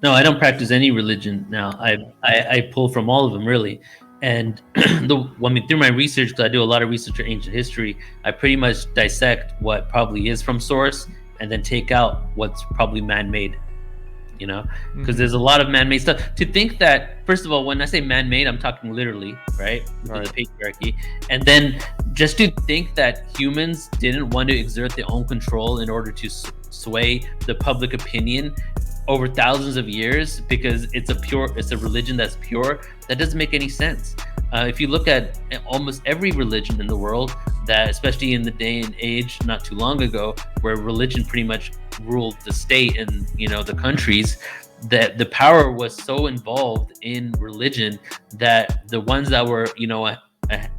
No, I don't practice any religion now. I pull from all of them really, and through my research, because I do a lot of research on ancient history, I pretty much dissect what probably is from source, and then take out what's probably man-made. Because there's a lot of man-made stuff. To think that, first of all, when I say man-made, I'm talking literally, right? Because of the patriarchy, and then just to think that humans didn't want to exert their own control in order to sway the public opinion over thousands of years because it's a religion that's pure. That doesn't make any sense. If you look at almost every religion in the world, that especially in the day and age not too long ago, where religion pretty much ruled the state and the countries, that the power was so involved in religion that the ones that were at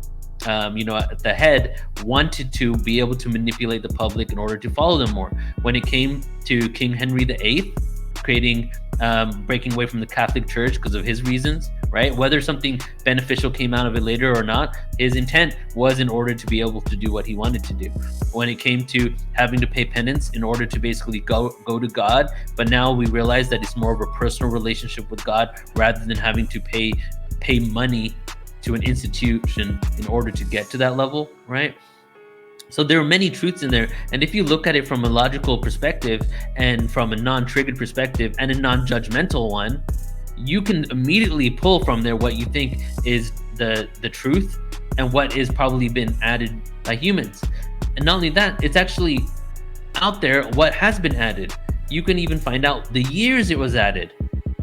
the head wanted to be able to manipulate the public in order to follow them more. When it came to King Henry VIII creating breaking away from the Catholic Church because of his reasons, right? Whether something beneficial came out of it later or not, his intent was in order to be able to do what he wanted to do. When it came to having to pay penance in order to basically go to God, but now we realize that it's more of a personal relationship with God rather than having to pay money to an institution in order to get to that level, right? So there are many truths in there, and if you look at it from a logical perspective and from a non-triggered perspective and a non-judgmental one, you can immediately pull from there what you think is the truth and what is probably been added by humans. And not only that, it's actually out there what has been added. You can even find out the years it was added.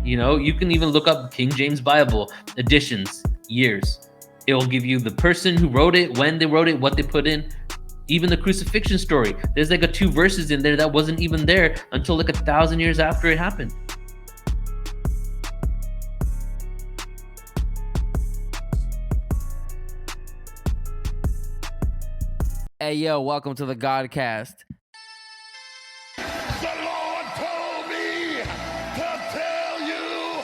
You can even look up King James Bible editions, years. It will give you the person who wrote it, when they wrote it, what they put in. Even the crucifixion story, there's like 2 verses in there that wasn't even there until like 1,000 years after it happened. Hey yo, welcome to the Godcast. The Lord told me to tell you,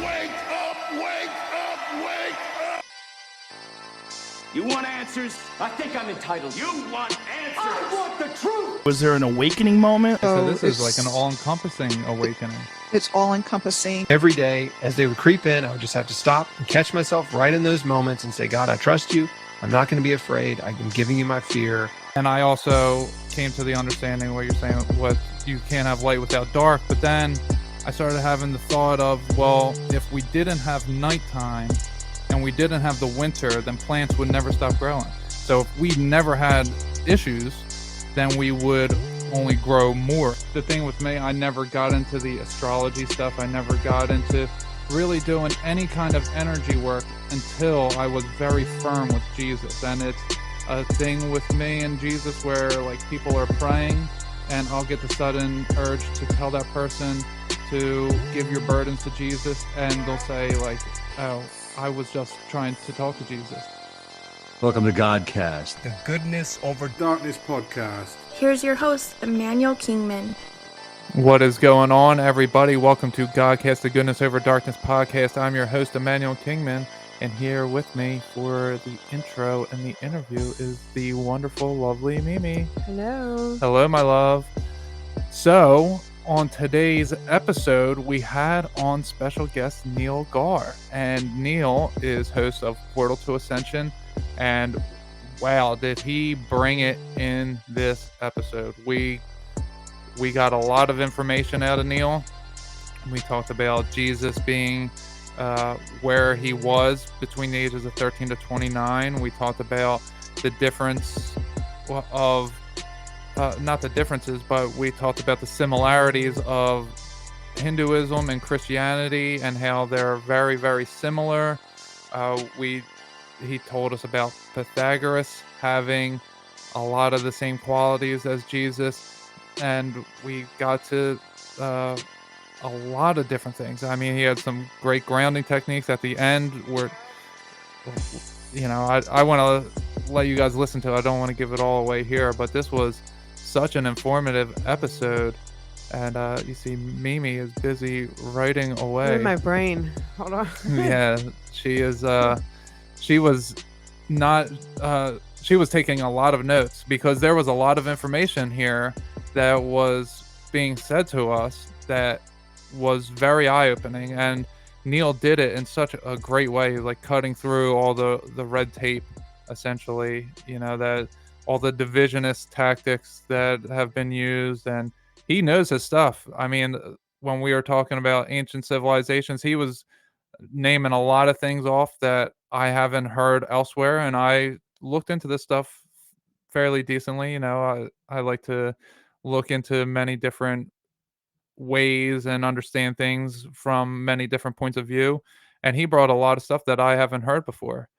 wake up, wake up, wake up. You want answers? I think I'm entitled. You want answers? I want the truth! Was there an awakening moment? So this is like an all-encompassing awakening. It's all-encompassing. Every day, as they would creep in, I would just have to stop and catch myself right in those moments and say, God, I trust you. I'm not going to be afraid. I'm giving you my fear. And I also came to the understanding what you're saying, what you can't have light without dark. But then I started having the thought of, well, if we didn't have nighttime and we didn't have the winter, then plants would never stop growing. So if we never had issues, then we would only grow more. The thing with me, I never got into the astrology stuff. I never got into really doing any kind of energy work until I was very firm with Jesus. And it's a thing with me and Jesus where like people are praying and I'll get the sudden urge to tell that person to give your burdens to Jesus, and they'll say like, oh, I was just trying to talk to Jesus. Welcome to Godcast, the Goodness Over Darkness podcast. Here's your host, Emmanuel Kingman. What is going on, everybody? Welcome to Godcast, the Goodness Over Darkness podcast. I'm your host, Emmanuel Kingman, and here with me for the intro and the interview is the wonderful, lovely Mimi. Hello. Hello, my love. So, on today's episode, we had on special guest Neil Gaur, and Neil is host of Portal To Ascension, and wow, did he bring it in this episode. We got a lot of information out of Neil. We talked about Jesus being where he was between the ages of 13 to 29. We talked about the difference of not the differences, but we talked about the similarities of Hinduism and Christianity and how they're very, very similar. He told us about Pythagoras having a lot of the same qualities as Jesus, and we got to a lot of different things. I mean, he had some great grounding techniques at the end where, I want to let you guys listen to it. I don't want to give it all away here, but this was such an informative episode. And you see Mimi is busy writing away. In my brain. Hold on. Yeah, she is. She was taking a lot of notes because there was a lot of information here that was being said to us that was very eye-opening, and Neil did it in such a great way, like cutting through all the red tape, essentially, that all the divisionist tactics that have been used, and he knows his stuff. I mean, when we were talking about ancient civilizations, he was naming a lot of things off that I haven't heard elsewhere, and I looked into this stuff fairly decently. I like to look into many different ways and understand things from many different points of view, and he brought a lot of stuff that I haven't heard before.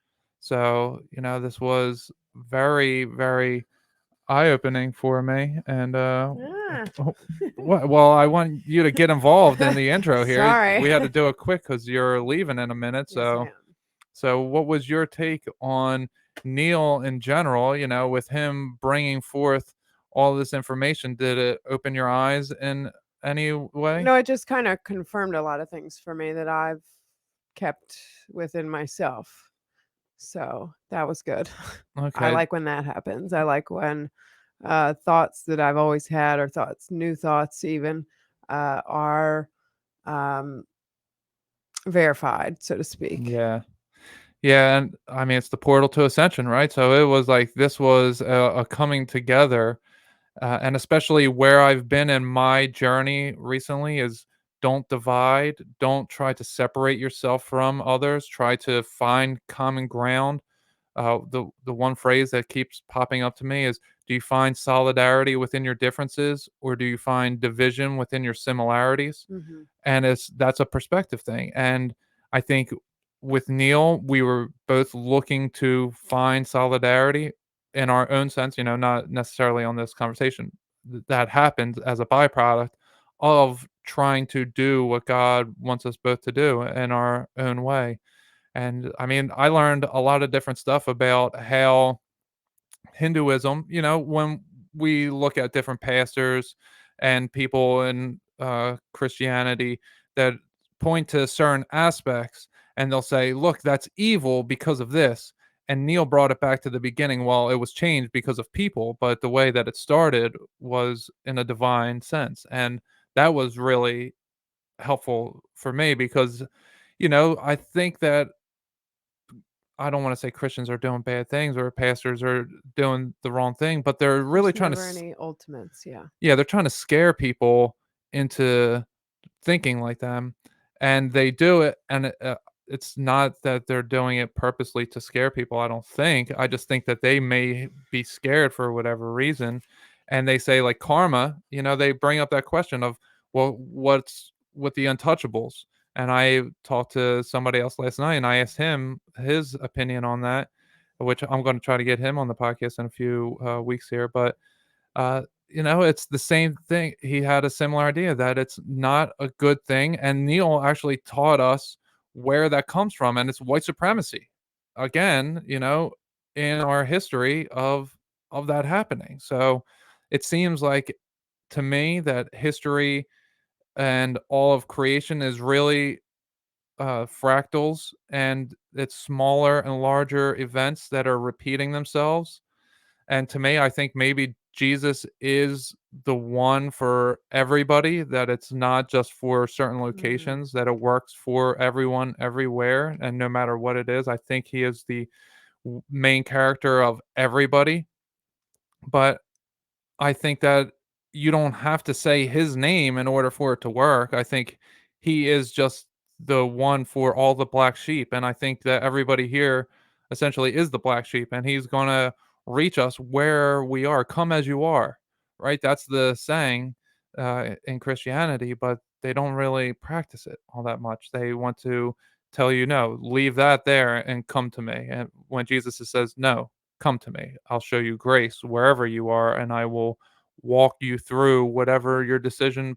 So, this was very, very eye-opening for me, and Yeah. well, I want you to get involved in the intro here. Sorry. We had to do it quick because you're leaving in a minute. Yes, I am. So what was your take on Neil in general? With him bringing forth all this information, did it open your eyes in any way? No, it just kind of confirmed a lot of things for me that I've kept within myself. So that was good. I Okay. like when that happens. I like when thoughts that I've always had, or new thoughts even, are verified, so to speak. Yeah. Yeah, and I mean, it's the portal to ascension, right? So it was like this was a coming together, and especially where I've been in my journey recently is don't divide, don't try to separate yourself from others, try to find common ground. The one phrase that keeps popping up to me is, do you find solidarity within your differences, or do you find division within your similarities? Mhm. And that's a perspective thing. And I think with Neil, we were both looking to find solidarity in our own sense, not necessarily on this conversation. That happened as a byproduct of trying to do what God wants us both to do in our own way. And I mean, I learned a lot of different stuff about how Hinduism, when we look at different pastors and people in Christianity that point to certain aspects, and they'll say, look, that's evil because of this. And Neil brought it back to the beginning. Well, it was changed because of people, but the way that it started was in a divine sense. And that was really helpful for me because, I think that I don't want to say Christians are doing bad things or pastors are doing the wrong thing, but they're really There's trying to, never any ultimates. Yeah. yeah, they're trying to scare people into thinking like them, and they do it, and it's not that they're doing it purposely to scare people. I don't think. I just think that they may be scared for whatever reason, and they say like karma. They bring up that question of, well, what's with the untouchables? And I talked to somebody else last night, and I asked him his opinion on that, which I'm going to try to get him on the podcast in a few weeks here, but uh, it's the same thing. He had a similar idea that it's not a good thing. And Neil actually taught us where that comes from, and it's white supremacy. Again, in our history of that happening. So it seems like to me that history and all of creation is really fractals, and it's smaller and larger events that are repeating themselves. And to me, I think maybe Jesus is the one for everybody, that it's not just for certain locations, that it works for everyone everywhere. And no matter what it is, I think he is the main character of everybody. But I think that you don't have to say his name in order for it to work. I think he is just the one for all the black sheep. And I think that everybody here essentially is the black sheep, and he's going to reach us where we are. Come as you are, right? That's the saying in Christianity, but they don't really practice it all that much. They want to tell you, no, leave that there and come to me. And when Jesus says, no, come to me, I'll show you grace wherever you are, and I will walk you through whatever your decision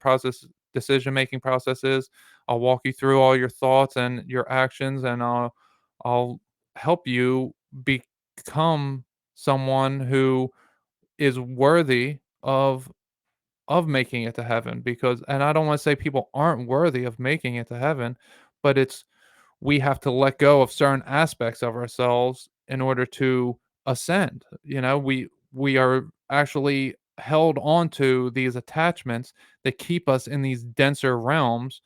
making process is. I'll walk you through all your thoughts and your actions, and I'll help you become someone who is worthy of making it to heaven. Because, and I don't want to say people aren't worthy of making it to heaven, but it's, we have to let go of certain aspects of ourselves in order to ascend. We are actually held onto these attachments that keep us in these denser realms,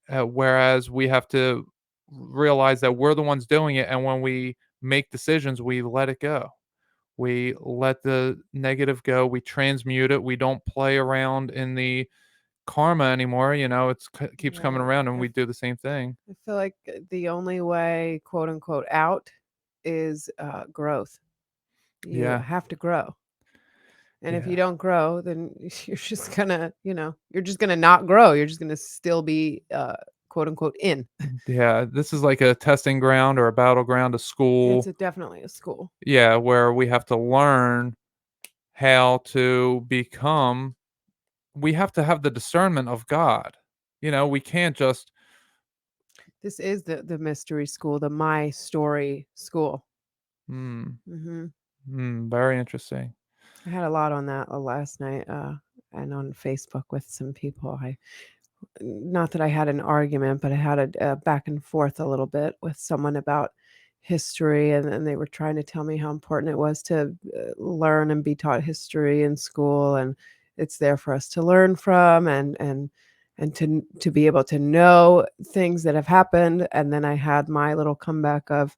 whereas we have to realize that we're the ones doing it, and when we make decisions, we let it go. We let the negative go. We transmute it. We don't play around in the karma anymore. It's keeps coming Right. around, and we do the same thing. I feel like the only way, quote unquote, out is growth. You Yeah. have to grow. And if Yeah. you don't grow, then you're just gonna, you're just gonna not grow. You're just gonna still be, quote unquote, in. Yeah, this is like a testing ground or a battleground, a It's school. definitely a school. Yeah, where we have to learn how to become. We have to have the discernment of God. We can't just. This is the mystery school, the my story school. Hmm. hmm Very interesting. I had a lot on that last night, and on Facebook with some people. Not that I had an argument, but I had a back and forth a little bit with someone about history, and they were trying to tell me how important it was to learn and be taught history in school, and it's there for us to learn from, and to be able to know things that have happened. And then I had my little comeback of,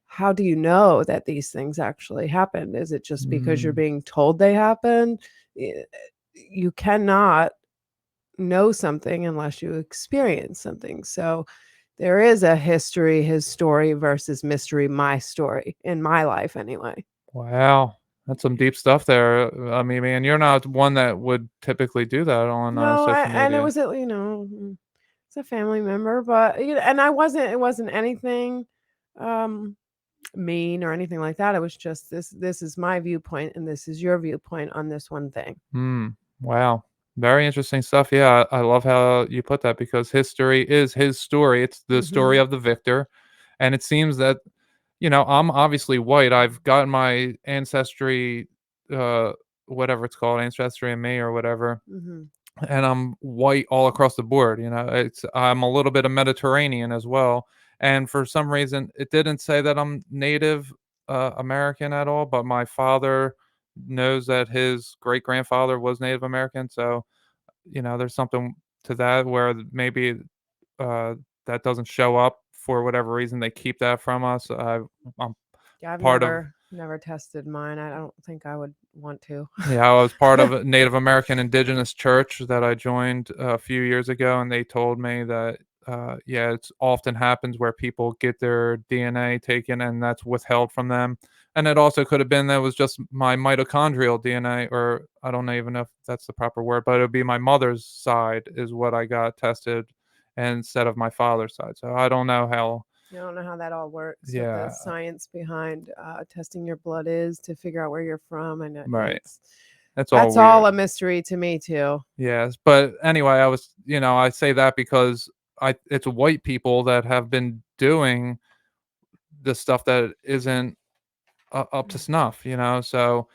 how do you know that these things actually happened? Is it just because you're Mm, being told they happened? Eh, You cannot know something unless you experience something. So there is a history, his story versus mystery, my story in my life anyway. wow, that's some deep stuff there. I mean, man, you're not one that would typically do that on No, social and it media. was it's a family member, but and it wasn't anything um mean or anything like that. It was just, this is my viewpoint and this is your viewpoint on this one thing. Hmm. Wow. Very interesting stuff. Yeah, I love how you put that because history is his story. It's the story Mhm. of the victor. And it seems that, I'm obviously white. I've got my ancestry, uh, whatever it's called, ancestry in me or whatever. Mhm. And I'm white all across the board. I'm a little bit of Mediterranean as well. And for some reason, it didn't say that I'm Native American at all, but my father knows that his great grandfather was Native American. So, there's something to that where maybe uh, that doesn't show up for whatever reason. They keep that from us. I'm Yeah, I've part of. never tested mine. I don't think I would want to. Yeah, I was part of a Native American Indigenous church that I joined a few years ago, and they told me that, yeah, it's often happens where people get their DNA taken and that's withheld from them. And it also could have been that it was just my mitochondrial DNA, or I don't even know if that's the proper word, but it would be my mother's side is what I got tested instead of my father's side. So I don't know how. I don't know how that all works, what the Yeah, science behind testing your blood is to figure out where you're from, and right. That's all that's weird. all a mystery to me too. Yes, but anyway, I say that because it's white people that have been doing the stuff that isn't up to snuff. So,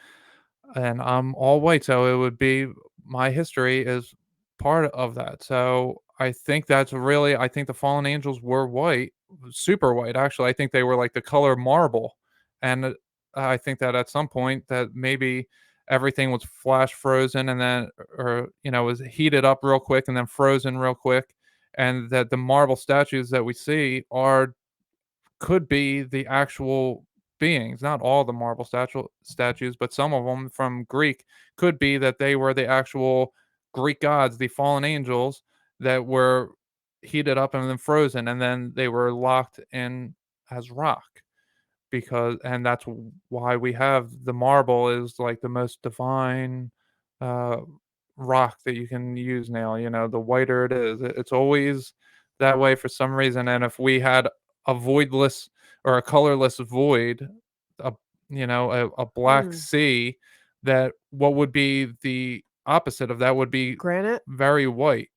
and I'm all white, so it would be my history is part of that. So I think the fallen angels were white, super white. Actually, I think they were like the color marble, and I think that at some point that maybe everything was flash frozen and then, or was heated up real quick and then frozen real quick, and that the marble statues that we see are could be the actual beings. Not all the marble statues, but some of them from Greek could be that they were the actual Greek gods, the fallen angels that were heated up and then frozen, and then they were locked in as rock. And that's why we have the marble is like the most divine uh, rock that you can use now. The whiter it is, it's always that way for some reason. And if we had a voidless or a colorless void, a a black Mm. sea, that what would be the opposite of that would be Granite very white.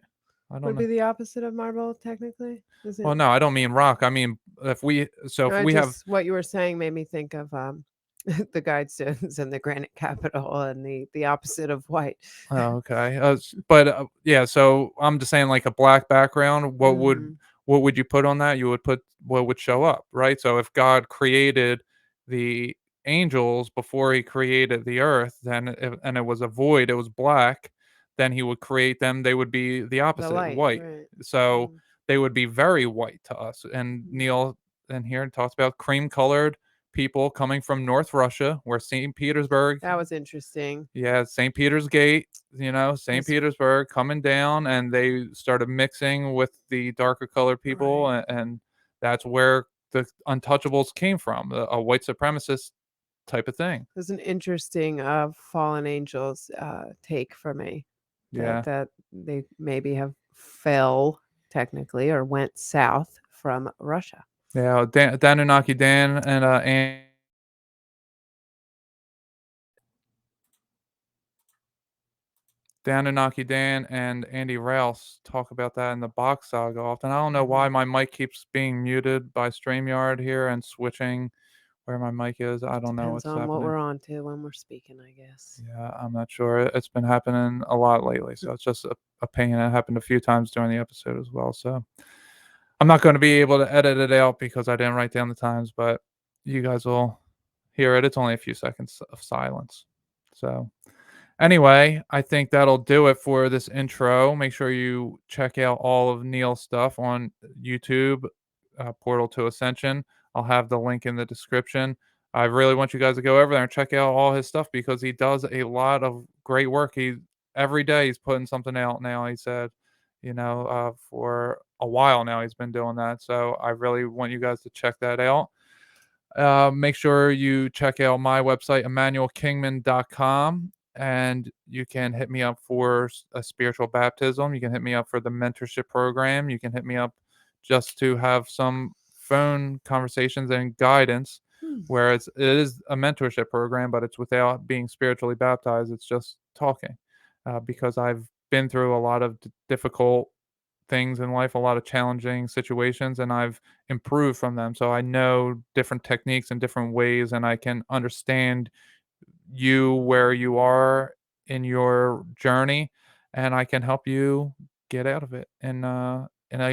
I don't would know. be the opposite of marble, technically. Is Well, it? no, I don't mean rock. I mean if No, we have. what you were saying made me think of the guidestones and the granite capital and the opposite of white. Oh, okay. But yeah, so I'm just saying, like a black background. Mhm. What would you put on that? You would put what would show up, right? So if God created the angels before he created the earth, and it was a void, it was black, then he would create them. They would be the The opposite, light, white. right. So Mm. they would be very white to us. And Neil in here talks about cream colored people coming from North Russia, where St. Petersburg. That was interesting. Yeah, St. Peter's Gate, St. Yes. Petersburg coming down, and they started mixing with the darker colored people, Right. and that's where the Untouchables came from, a white supremacist type of thing. There's an interesting fallen angels take for me. Yeah. That they maybe have fell technically or went south from Russia. Yeah, Danunaki Dan and Danunaki Dan and Andy Rouse talk about that in the box saga often. I don't know why my mic keeps being muted by StreamYard here and switching where my mic is. I don't know Depends what's on what happening. we're on to when we're speaking, I guess. Yeah, I'm not sure. It's been happening a lot lately, so it's just a pain. It happened a few times during the episode as well. So I'm not going to be able to edit it out because I didn't write down the times, but you guys will hear it. It's only a few seconds of silence. So anyway, I think that'll do it for this intro. Make sure you check out all of Neil's stuff on YouTube, Portal to Ascension. I'll have the link in the description. I really want you guys to go over there and check out all his stuff because he does a lot of great work. Every day he's putting something out now. He said, for a while now he's been doing that. So I really want you guys to check that out. Make sure you check out my website, emmanuelkingman.com, and you can hit me up for a spiritual baptism. You can hit me up for the mentorship program. You can hit me up just to have some phone conversations and guidance, whereas it is a mentorship program, but it's without being spiritually baptized. It's just talking, because I've been through a lot of difficult things in life, a lot of challenging situations, and I've improved from them. So I know different techniques and different ways, and I can understand you where you are in your journey, and I can help you get out of it in a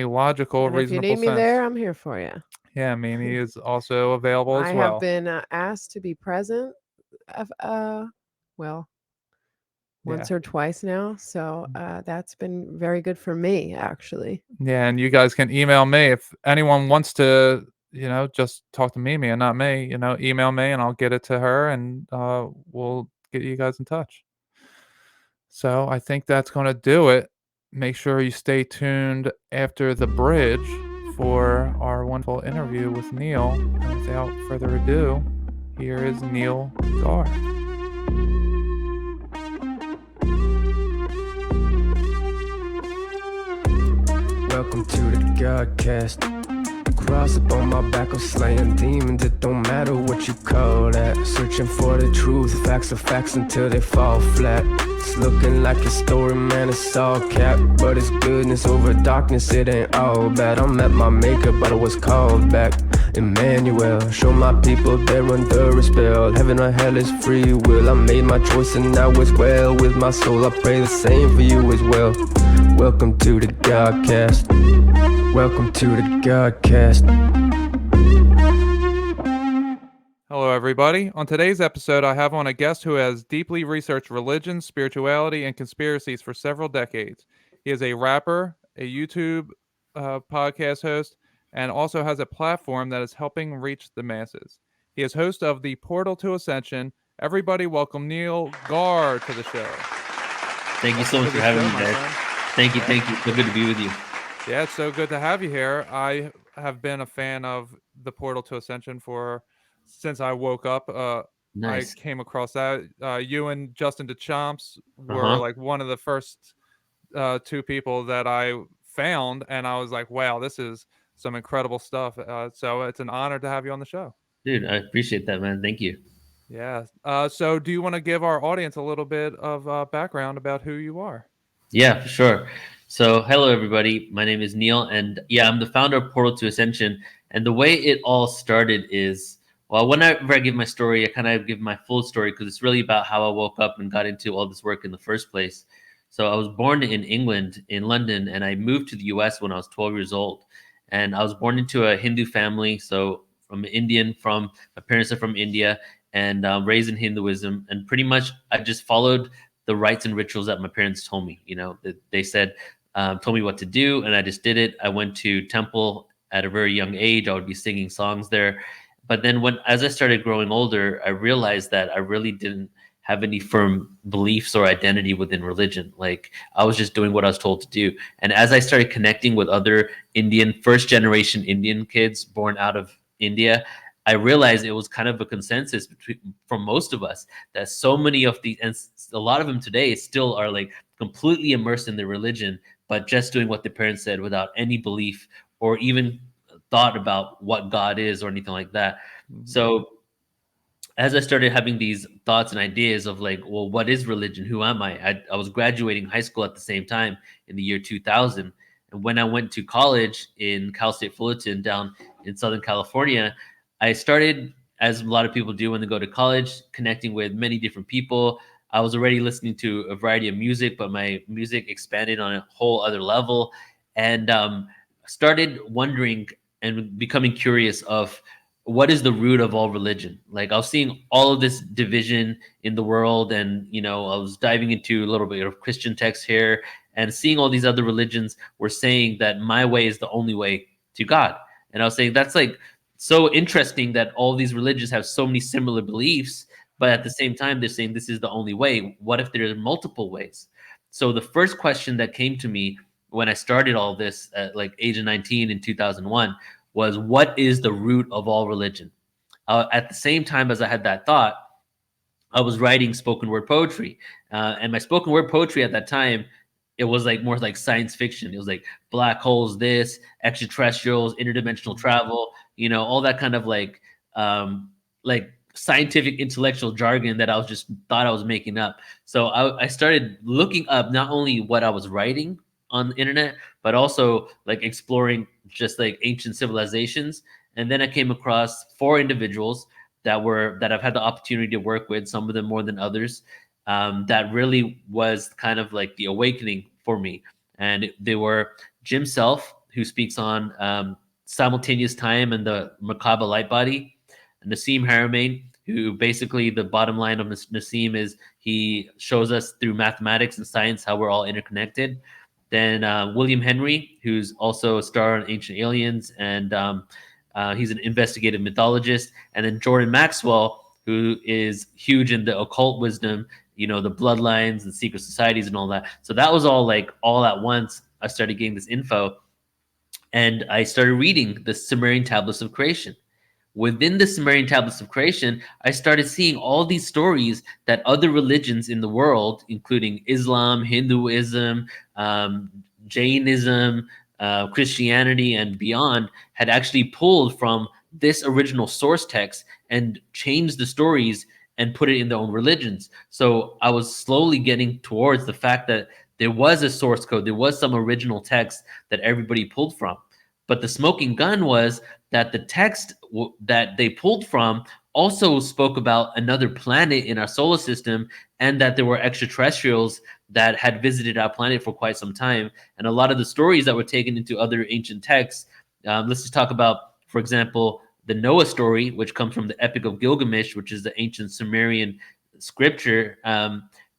logical, And if you reasonable need me sense. there, I'm here for you. Yeah, Mimi is also available as I well. have been asked to be present, well, once or twice now. So that's been very good for me, actually. Yeah, and you guys can email me if anyone wants to, just talk to Mimi and not me. Email me and I'll get it to her, and we'll get you guys in touch. So I think that's going to do it. Make sure you stay tuned after the bridge for our wonderful interview with Neil. And without further ado, here is Neil Gaur. Welcome to the Godcast. Cross up on my back, I'm slaying demons. It don't matter what you call that. Searching for the truth, facts are facts until they fall flat. It's looking like a story, man, it's all cap. But it's goodness over darkness, it ain't all bad. I'm at my maker, but I was called back. Emmanuel, show my people they're under a spell. Heaven or hell is free will. I made my choice and now it's well with my soul. I pray the same for you as well. Welcome to the Godcast. Welcome to the Godcast. Hello, everybody. On today's episode, I have on a guest who has deeply researched religion, spirituality, and conspiracies for several decades. He is a rapper, a YouTube podcast host, and also has a platform that is helping reach the masses. He is host of the Portal to Ascension. Everybody welcome Neil Gaur to the show. Thank you so much for having me, guys. Thank you. So good to be with you. Yeah, it's so good to have you here. I have been a fan of the Portal to Ascension since I woke up. Nice. I came across that. You and Justin DeChamps were like one of the first two people that I found, and I was like, wow, this is some incredible stuff. So it's an honor to have you on the show. Dude, I appreciate that, man. Thank you. Yeah. So do you want to give our audience a little bit of background about who you are? Yeah, for sure. So, hello, everybody. My name is Neil, and yeah, I'm the founder of Portal to Ascension. And the way it all started is, well, whenever I give my story, I kind of give my full story because it's really about how I woke up and got into all this work in the first place. So, I was born in England, in London, and I moved to the US when I was 12 years old. And I was born into a Hindu family. So, my parents are from India. and raised in Hinduism, and pretty much I just followed the rites and rituals that my parents told me. They said, told me what to do, and I just did it. I went to temple at a very young age. I would be singing songs there. But then as I started growing older, I realized that I really didn't have any firm beliefs or identity within religion. Like, I was just doing what I was told to do. And as I started connecting with other first generation Indian kids born out of India, I realized it was kind of a consensus for most of us that so many of these, and a lot of them today still are like completely immersed in their religion, but just doing what their parents said without any belief or even thought about what God is or anything like that. So as I started having these thoughts and ideas of like, well, what is religion? Who am I? I was graduating high school at the same time in the year 2000. And when I went to college in Cal State Fullerton down in Southern California, I started, as a lot of people do when they go to college, connecting with many different people. I was already listening to a variety of music, but my music expanded on a whole other level, and started wondering and becoming curious of what is the root of all religion. Like, I was seeing all of this division in the world, and I was diving into a little bit of Christian text here and seeing all these other religions were saying that my way is the only way to God. And I was saying, that's like so interesting that all these religions have so many similar beliefs, but at the same time they're saying this is the only way. What if there are multiple ways? So the first question that came to me when I started all this at like age of 19 in 2001 was, what is the root of all religion? At the same time as I had that thought, I was writing spoken word poetry. And my spoken word poetry at that time, it was like more like science fiction. It was like black holes, this, extraterrestrials, interdimensional travel, all that kind of like scientific intellectual jargon that I was just thought I was making up. So I started looking up not only what I was writing on the internet, but also like exploring just like ancient civilizations. And then I came across 4 individuals that I've had the opportunity to work with, some of them more than others, that really was kind of like the awakening for me. And they were Jim Self, who speaks on simultaneous time and the Merkaba light body, and Nassim Haramein, who basically the bottom line of Nassim is he shows us through mathematics and science how we're all interconnected. Then William Henry, who's also a star on Ancient Aliens, and he's an investigative mythologist. And then Jordan Maxwell, who is huge in the occult wisdom, the bloodlines and secret societies and all that. So that was all like all at once. I started getting this info, and I started reading the Sumerian Tablets of Creation. Within the Sumerian Tablets of Creation, I started seeing all these stories that other religions in the world, including Islam, Hinduism, Jainism, Christianity, and beyond, had actually pulled from this original source text and changed the stories and put it in their own religions. So I was slowly getting towards the fact that there was a source code, there was some original text that everybody pulled from. But the smoking gun was that the text that they pulled from also spoke about another planet in our solar system, and that there were extraterrestrials that had visited our planet for quite some time. And a lot of the stories that were taken into other ancient texts, let's just talk about, for example, the Noah story, which comes from the Epic of Gilgamesh, which is the ancient Sumerian scripture.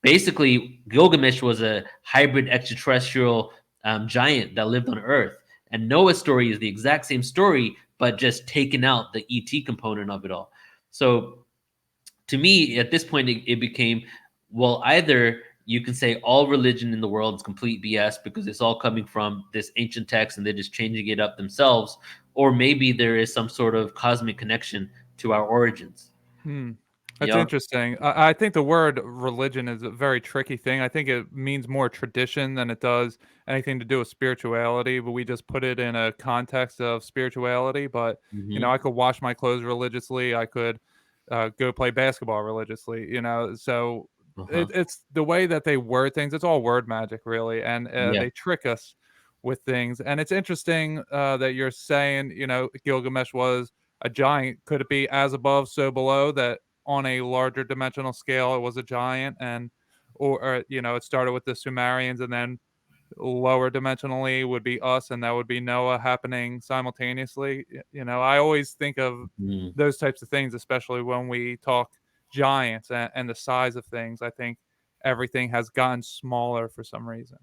Basically, Gilgamesh was a hybrid extraterrestrial giant that lived on Earth. And Noah's story is the exact same story, but just taken out the ET component of it all. So to me, at this point, it became, well, either you can say all religion in the world is complete BS because it's all coming from this ancient text and they're just changing it up themselves, or maybe there is some sort of cosmic connection to our origins. That's interesting. I think the word religion is a very tricky thing. I think it means more tradition than it does anything to do with spirituality, but we just put it in a context of spirituality. But, I could wash my clothes religiously. I could go play basketball religiously, So it's the way that they word things. It's all word magic, really. And they trick us with things. And it's interesting that you're saying, Gilgamesh was a giant. Could it be as above, so below, that on a larger dimensional scale it was a giant, and or it started with the Sumerians, and then lower dimensionally would be us, and that would be Noah happening simultaneously. I always think of those types of things, especially when we talk giants and the size of things. I think everything has gotten smaller for some reason.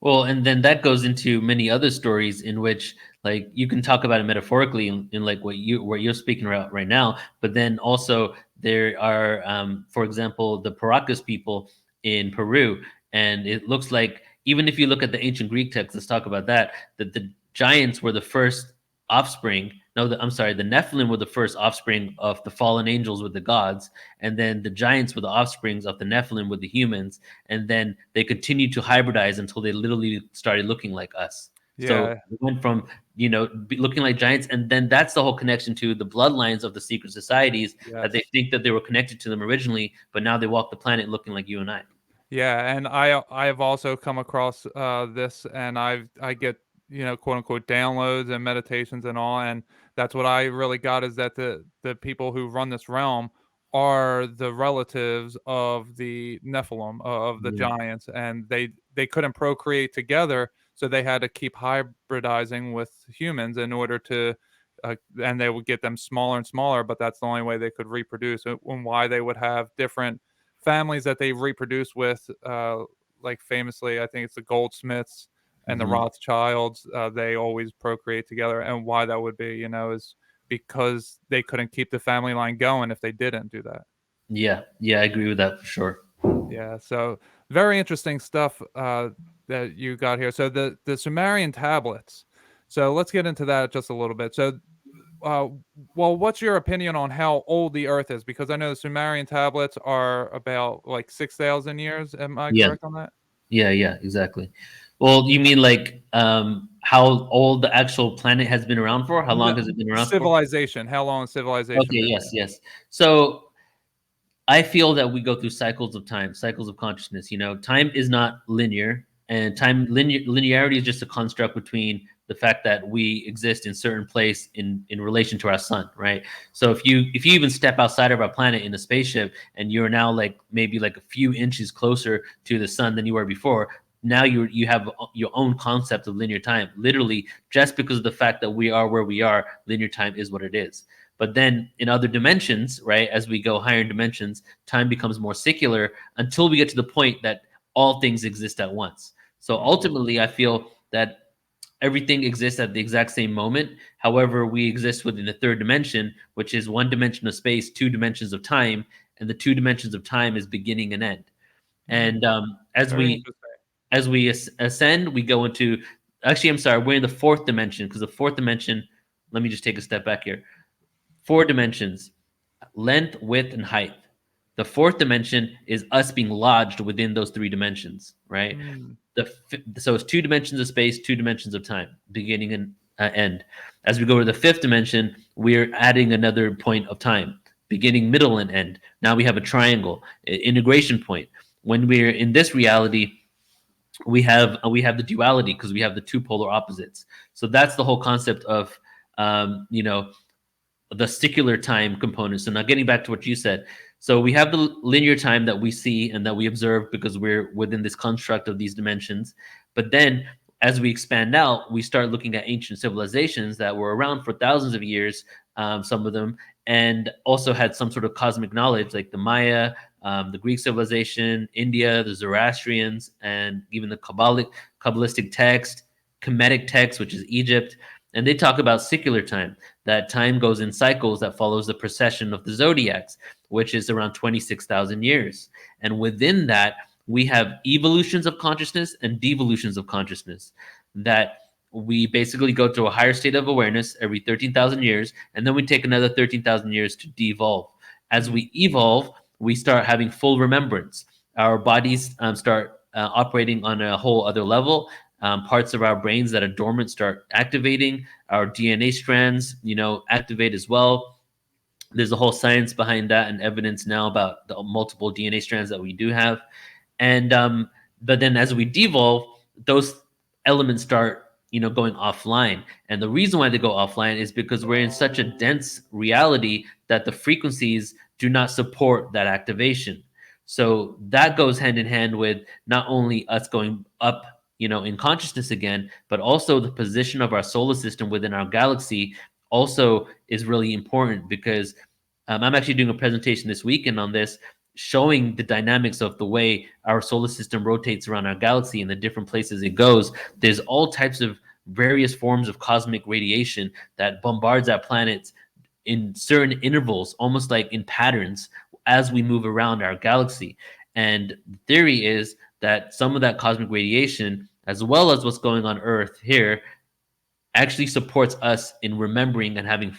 Well, and then that goes into many other stories in which, like, you can talk about it metaphorically in like what you're speaking about right now, but then also there are, for example, the Paracas people in Peru, and it looks like, even if you look at the ancient Greek text, let's talk about that. That the giants were the first offspring. No, I'm sorry, the Nephilim were the first offspring of the fallen angels with the gods, and then the giants were the offsprings of the Nephilim with the humans, and then they continued to hybridize until they literally started looking like us. So Yeah. we went from, looking like giants, and then that's the whole connection to the bloodlines of the secret societies, that they Yes. think that they were connected to them originally, but now they walk the planet looking like you and I. Yeah, and I have also come across this, and I get, quote unquote, downloads and meditations and all, and that's what I really got, is that the people who run this realm are the relatives of the Nephilim, of the Yeah. giants, and they couldn't procreate together, so they had to keep hybridizing with humans in order to, and they would get them smaller and smaller, but that's the only way they could reproduce, and why they would have different families that they reproduce with, like famously, I think it's the Goldsmiths and the Mhm. Rothschilds. They always procreate together, and why that would be, is because they couldn't keep the family line going if they didn't do that. Yeah, I agree with that for sure. Yeah, so very interesting stuff that you got here. So the Sumerian tablets. So let's get into that just a little bit. So uh, well, what's your opinion on how old the Earth is? Because I know the Sumerian tablets are about like 6,000 years. Am I Yeah, correct on that? yeah, exactly. Well, you mean like, how old the actual planet has been around for? How No, long has it been around for? civilization. How long has civilization Okay, been yes, here? yes. So I feel that we go through cycles of time, cycles of consciousness. Time is not linear, and linearity is just a construct between the fact that we exist in certain place in relation to our sun, right? So if you even step outside of our planet in a spaceship, and you're now like maybe like a few inches closer to the sun than you were before, now you have your own concept of linear time. Literally, just because of the fact that we are where we are, linear time is what it is. But then in other dimensions, right, as we go higher in dimensions, time becomes more secular until we get to the point that all things exist at once. So ultimately, I feel that everything exists at the exact same moment. However, we exist within a third dimension, which is one dimension of space, two dimensions of time, and the two dimensions of time is beginning and end. And as Very we interesting. ascend, we go into, actually, I'm sorry, we're in the fourth dimension, because the fourth dimension. Let me just take a step back here. Four dimensions: length, width, and height. The fourth dimension is us being lodged within those three dimensions, right? Mm. So it's two dimensions of space, two dimensions of time, beginning and end. As we go to the fifth dimension, we're adding another point of time, beginning, middle, and end. Now we have a triangle, integration point. When we're in this reality, we have the duality, because we have the two polar opposites. So that's the whole concept of, um, you know the secular time component. So now getting back to what you said. So we have the linear time that we see and that we observe because we're within this construct of these dimensions. But then as we expand out, we start looking at ancient civilizations that were around for thousands of years, some of them, and also had some sort of cosmic knowledge, like the Maya, the Greek civilization, India, the Zoroastrians, and even the Kabbalistic text, Kemetic text, which is Egypt. And they talk about secular time, that time goes in cycles that follows the precession of the zodiacs, which is around 26,000 years. And within that, we have evolutions of consciousness and devolutions of consciousness, that we basically go to a higher state of awareness every 13,000 years, and then we take another 13,000 years to devolve. As we evolve, we start having full remembrance. Our bodies start operating on a whole other level. Parts of our brains that are dormant start activating. Our DNA strands, activate as well. There's a whole science behind that and evidence now about the multiple DNA strands that we do have. And but then as we devolve, those elements start, going offline. And the reason why they go offline is because we're in such a dense reality that the frequencies do not support that activation. So that goes hand in hand with not only us going up, in consciousness again, but also the position of our solar system within our galaxy also is really important, because I'm actually doing a presentation this weekend on this, showing the dynamics of the way our solar system rotates around our galaxy and the different places it goes. There's all types of various forms of cosmic radiation that bombards our planets in certain intervals, almost like in patterns, as we move around our galaxy. And the theory is that some of that cosmic radiation, as well as what's going on Earth here, actually supports us in remembering and having,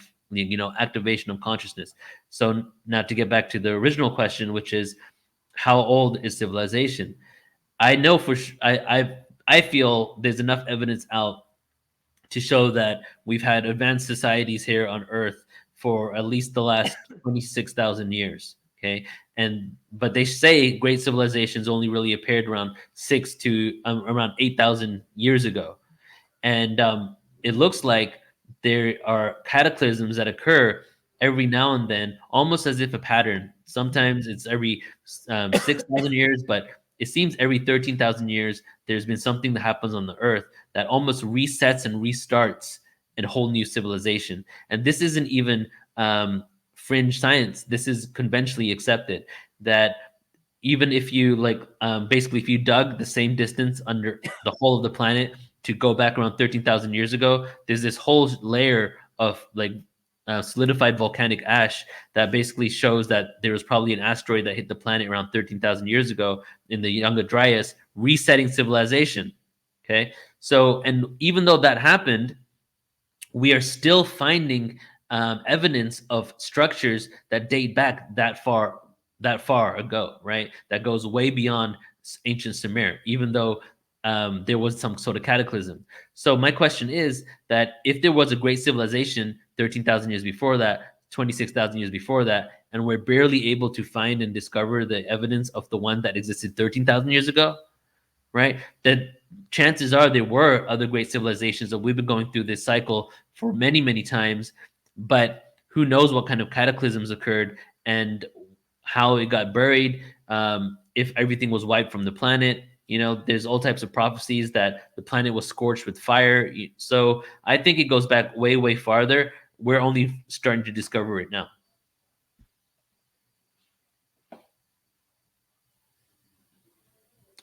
activation of consciousness. So now to get back to the original question, which is, how old is civilization? I know I feel there's enough evidence out to show that we've had advanced societies here on Earth for at least the last 26,000 years. Okay, but they say great civilizations only really appeared around around 8,000 years ago, and it looks like there are cataclysms that occur every now and then, almost as if a pattern. Sometimes it's every 6,000 years, but it seems every 13,000 years there's been something that happens on the Earth that almost resets and restarts a whole new civilization. And this isn't even fringe science. This is conventionally accepted that even if you basically if you dug the same distance under the whole of the planet to go back around 13,000 years ago, there's this whole layer of solidified volcanic ash that basically shows that there was probably an asteroid that hit the planet around 13,000 years ago in the Younger Dryas, resetting civilization. Okay, so, and even though that happened, we are still finding evidence of structures that date back that far ago, right? That goes way beyond ancient Sumer, even though there was some sort of cataclysm. So my question is that if there was a great civilization 13,000 years before that, 26,000 years before that, and we're barely able to find and discover the evidence of the one that existed 13,000 years ago, right? That chances are there were other great civilizations that we've been going through this cycle for many, many times, but who knows what kind of cataclysms occurred and how it got buried, if everything was wiped from the planet. There's all types of prophecies that the planet was scorched with fire. So I think it goes back way, way farther. We're only starting to discover it now.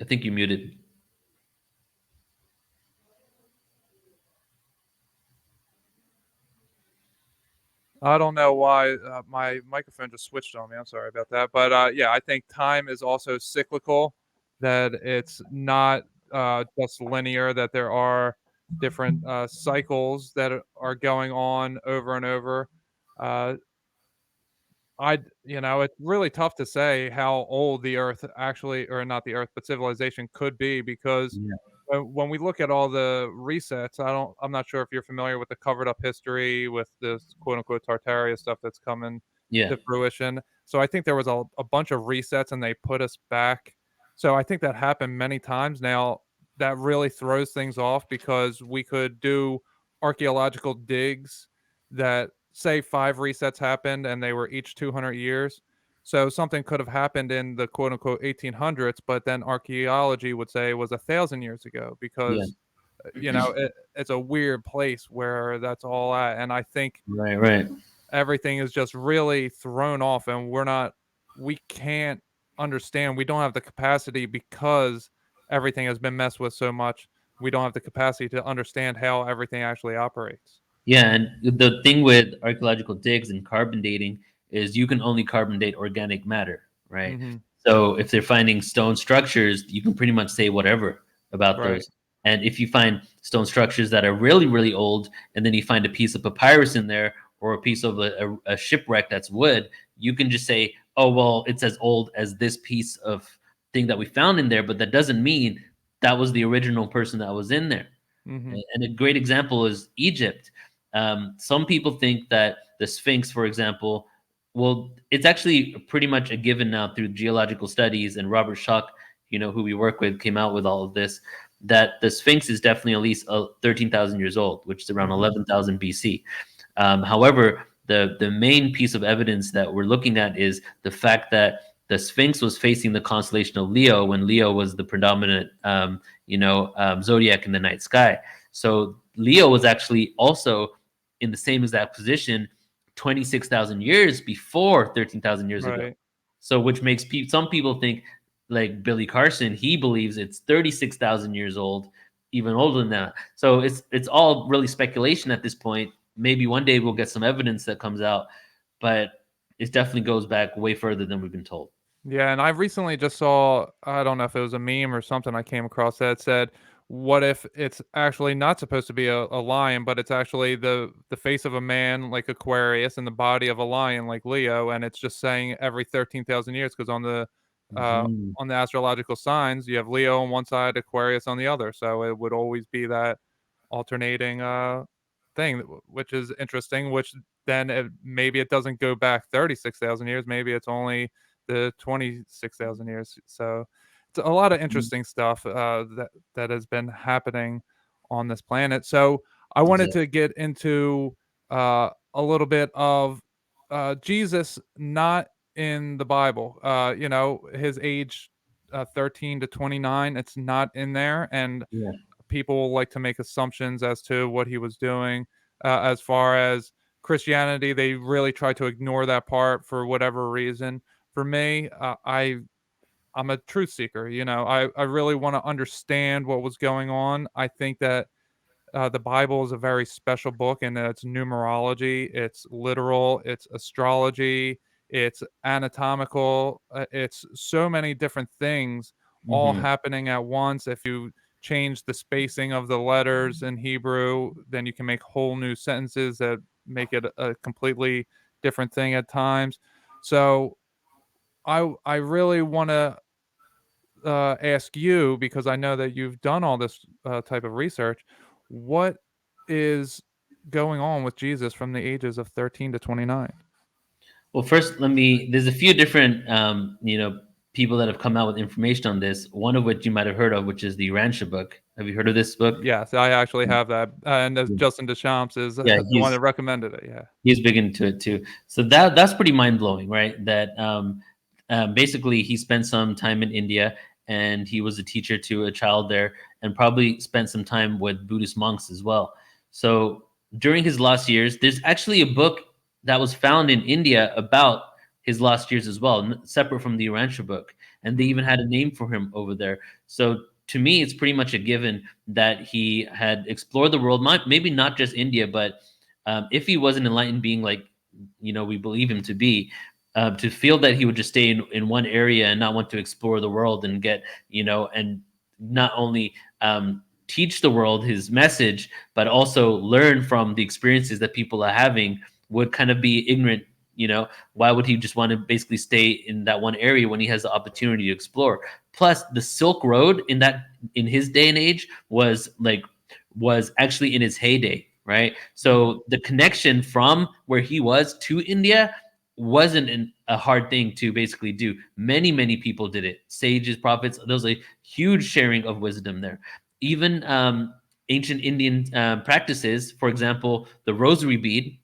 I think you muted. I don't know why my microphone just switched on me. I'm sorry about that. But yeah, I think time is also cyclical, that it's not just linear, that there are different cycles that are going on over and over. It's really tough to say how old the Earth actually, or not the Earth, but civilization could be, because when we look at all the resets, I'm not sure if you're familiar with the covered up history with this quote unquote Tartaria stuff that's coming to fruition. So I think there was a bunch of resets and they put us back. So I think that happened many times. Now that really throws things off, because we could do archaeological digs that say 5 resets happened and they were each 200 years. So something could have happened in the quote unquote 1800s, but then archaeology would say it was 1,000 years ago, because it's a weird place where that's all at. And I think right everything is just really thrown off, and we can't understand. We don't have the capacity, because everything has been messed with so much. We don't have the capacity to understand how everything actually operates. Yeah, and the thing with archaeological digs and carbon dating is you can only carbon date organic matter, right? Mm-hmm. So if they're finding stone structures, you can pretty much say whatever about those. And if you find stone structures that are really, really old, and then you find a piece of papyrus in there, or a piece of a shipwreck that's wood, you can just say, oh, well, it's as old as this piece of thing that we found in there, but that doesn't mean that was the original person that was in there. Mm-hmm. And a great example is Egypt. Some people think that the Sphinx, for example, well, it's actually pretty much a given now through geological studies, and Robert Schoch, who we work with, came out with all of this, that the Sphinx is definitely at least 13,000 years old, which is around 11,000 BC. However, the main piece of evidence that we're looking at is the fact that the Sphinx was facing the constellation of Leo when Leo was the predominant, zodiac in the night sky. So Leo was actually also in the same exact position 26,000 years before 13,000 years ago. Right. So which makes some people think, like Billy Carson, he believes it's 36,000 years old, even older than that. So it's all really speculation at this point. Maybe one day we'll get some evidence that comes out, but it definitely goes back way further than we've been told. Yeah, and I recently just saw, I don't know if it was a meme or something I came across that said, what if it's actually not supposed to be a lion, but it's actually the face of a man like Aquarius and the body of a lion like Leo, and it's just saying every 13,000 years, because Mhm. on the astrological signs you have Leo on one side, Aquarius on the other, so it would always be that alternating thing, which is interesting. Which then maybe it doesn't go back 36,000 years. Maybe it's only the 26,000 years. So it's a lot of interesting stuff that has been happening on this planet. So I wanted Exactly. to get into a little bit of Jesus not in the Bible. His age 13 to 29. It's not in there, and Yeah. people like to make assumptions as to what he was doing. As far as Christianity, they really try to ignore that part for whatever reason. For me, I'm a truth seeker. I really want to understand what was going on. I think that the Bible is a very special book, and it's numerology, it's literal, it's astrology, it's anatomical, it's so many different things all Mhm. happening at once. If you change the spacing of the letters in Hebrew, then you can make whole new sentences that make it a completely different thing at times. So I really want to ask you, because I know that you've done all this type of research. What is going on with Jesus from the ages of 13 to 29? Well, first, there's a few different, people that have come out with information on this. One of which you might have heard of, which is the Urantia book. Have you heard of this book? Yes, I actually have that, and Justin Deschamps is Yeah, the one that recommended it. Yeah. he's big into it too. So that's pretty mind blowing, right? That basically he spent some time in India and he was a teacher to a child there, and probably spent some time with Buddhist monks as well. So during his last years, there's actually a book that was found in India about his last years as well, separate from the Urantia book, and they even had a name for him over there. So to me, it's pretty much a given that he had explored the world, maybe not just India, but if he was an enlightened being like we believe him to be, to feel that he would just stay in one area and not want to explore the world and get and not only teach the world his message, but also learn from the experiences that people are having, would kind of be ignorant. Why would he just want to basically stay in that one area when he has the opportunity to explore? Plus, the Silk Road in his day and age was actually in its heyday, right? So the connection from where he was to India wasn't a hard thing to basically do. Many people did it. Sages, prophets. There was a huge sharing of wisdom there. Even ancient Indian practices, for example, the rosary bead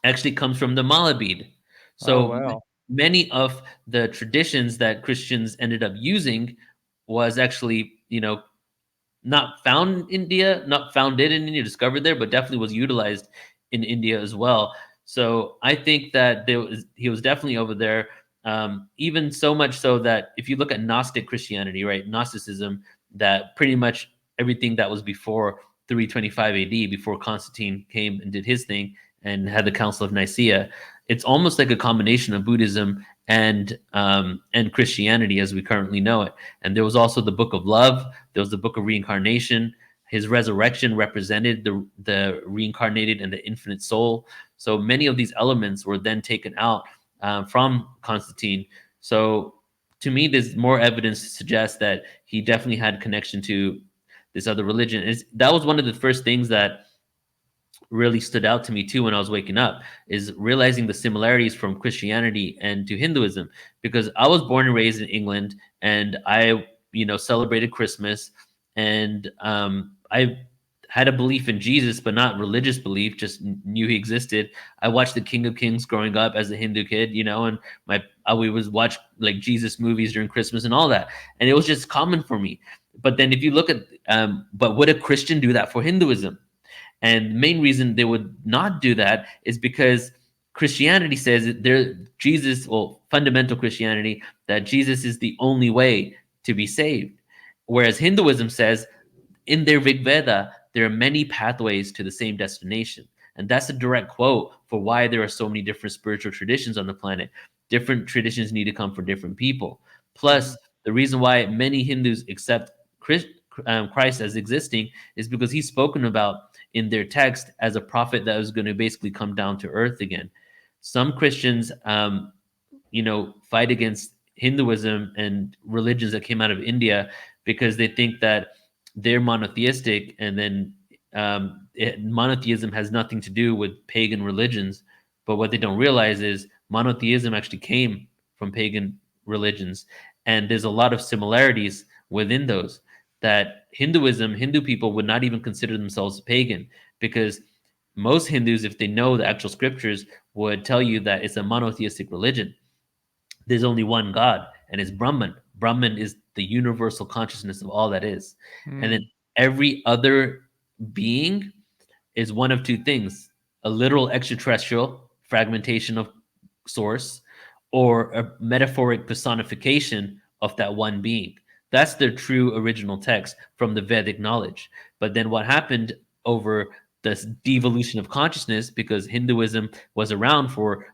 actually comes from the mala bead. Oh, So wow. many of the traditions that Christians ended up using was actually, not found in India, not founded in India, discovered there, but definitely was utilized in India as well. So I think that he was definitely over there. Even so much so that if you look at Gnostic Christianity, right, Gnosticism, that pretty much everything that was before 325 AD, before Constantine came and did his thing and had the Council of Nicaea, it's almost like a combination of Buddhism and Christianity as we currently know it. And there was also the Book of Love. There was the Book of Reincarnation. His resurrection represented the reincarnated and the infinite soul. So many of these elements were then taken out from Constantine. So to me, there's more evidence to suggest that he definitely had connection to this other religion. That was one of the first things that really stood out to me too when I was waking up, is realizing the similarities from Christianity and to Hinduism, because I was born and raised in England, and I celebrated Christmas, and I had a belief in Jesus, but not religious belief, just knew he existed. I watched the King of Kings growing up as a Hindu kid, and we was watch like Jesus movies during Christmas and all that, and it was just common for me. But then if you look at but would a Christian do that for Hinduism? And the main reason they would not do that is because Christianity says that fundamental Christianity, that Jesus is the only way to be saved. Whereas Hinduism says in their Rig Veda, there are many pathways to the same destination. And that's a direct quote for why there are so many different spiritual traditions on the planet. Different traditions need to come from different people. Plus, the reason why many Hindus accept Christ as existing is because he's spoken about in their text as a prophet that was going to basically come down to earth again. Some Christians, fight against Hinduism and religions that came out of India because they think that they're monotheistic, and then monotheism has nothing to do with pagan religions. But what they don't realize is monotheism actually came from pagan religions, and there's a lot of similarities within those. That Hindu people would not even consider themselves pagan, because most Hindus, if they know the actual scriptures, would tell you that it's a monotheistic religion. There's only one God, and it's Brahman. Brahman is the universal consciousness of all that is. And then every other being is one of two things: a literal extraterrestrial fragmentation of source, or a metaphoric personification of that one being. That's their true original text from the Vedic knowledge. But then what happened over this devolution of consciousness, because Hinduism was around for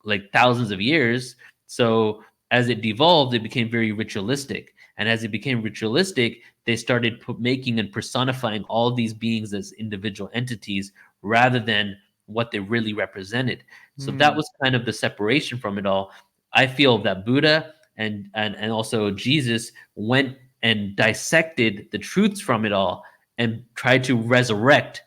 like thousands of years, so as it devolved, it became very ritualistic. And as it became ritualistic, they started making and personifying all these beings as individual entities rather than what they really represented. So that was kind of the separation from it all. I feel that Buddha and also Jesus went and dissected the truths from it all and tried to resurrect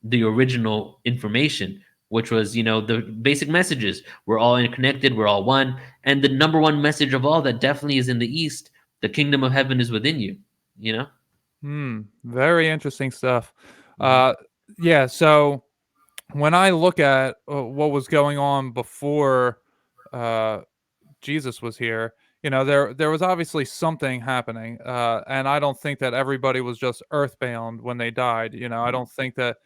the original information, which was, the basic messages. We're all interconnected. We're all one. And the number one message of all that definitely is in the East: the kingdom of heaven is within you, Very interesting stuff. Yeah. So when I look at what was going on before Jesus was here, there was obviously something happening. And I don't think that everybody was just earthbound when they died. I don't think that,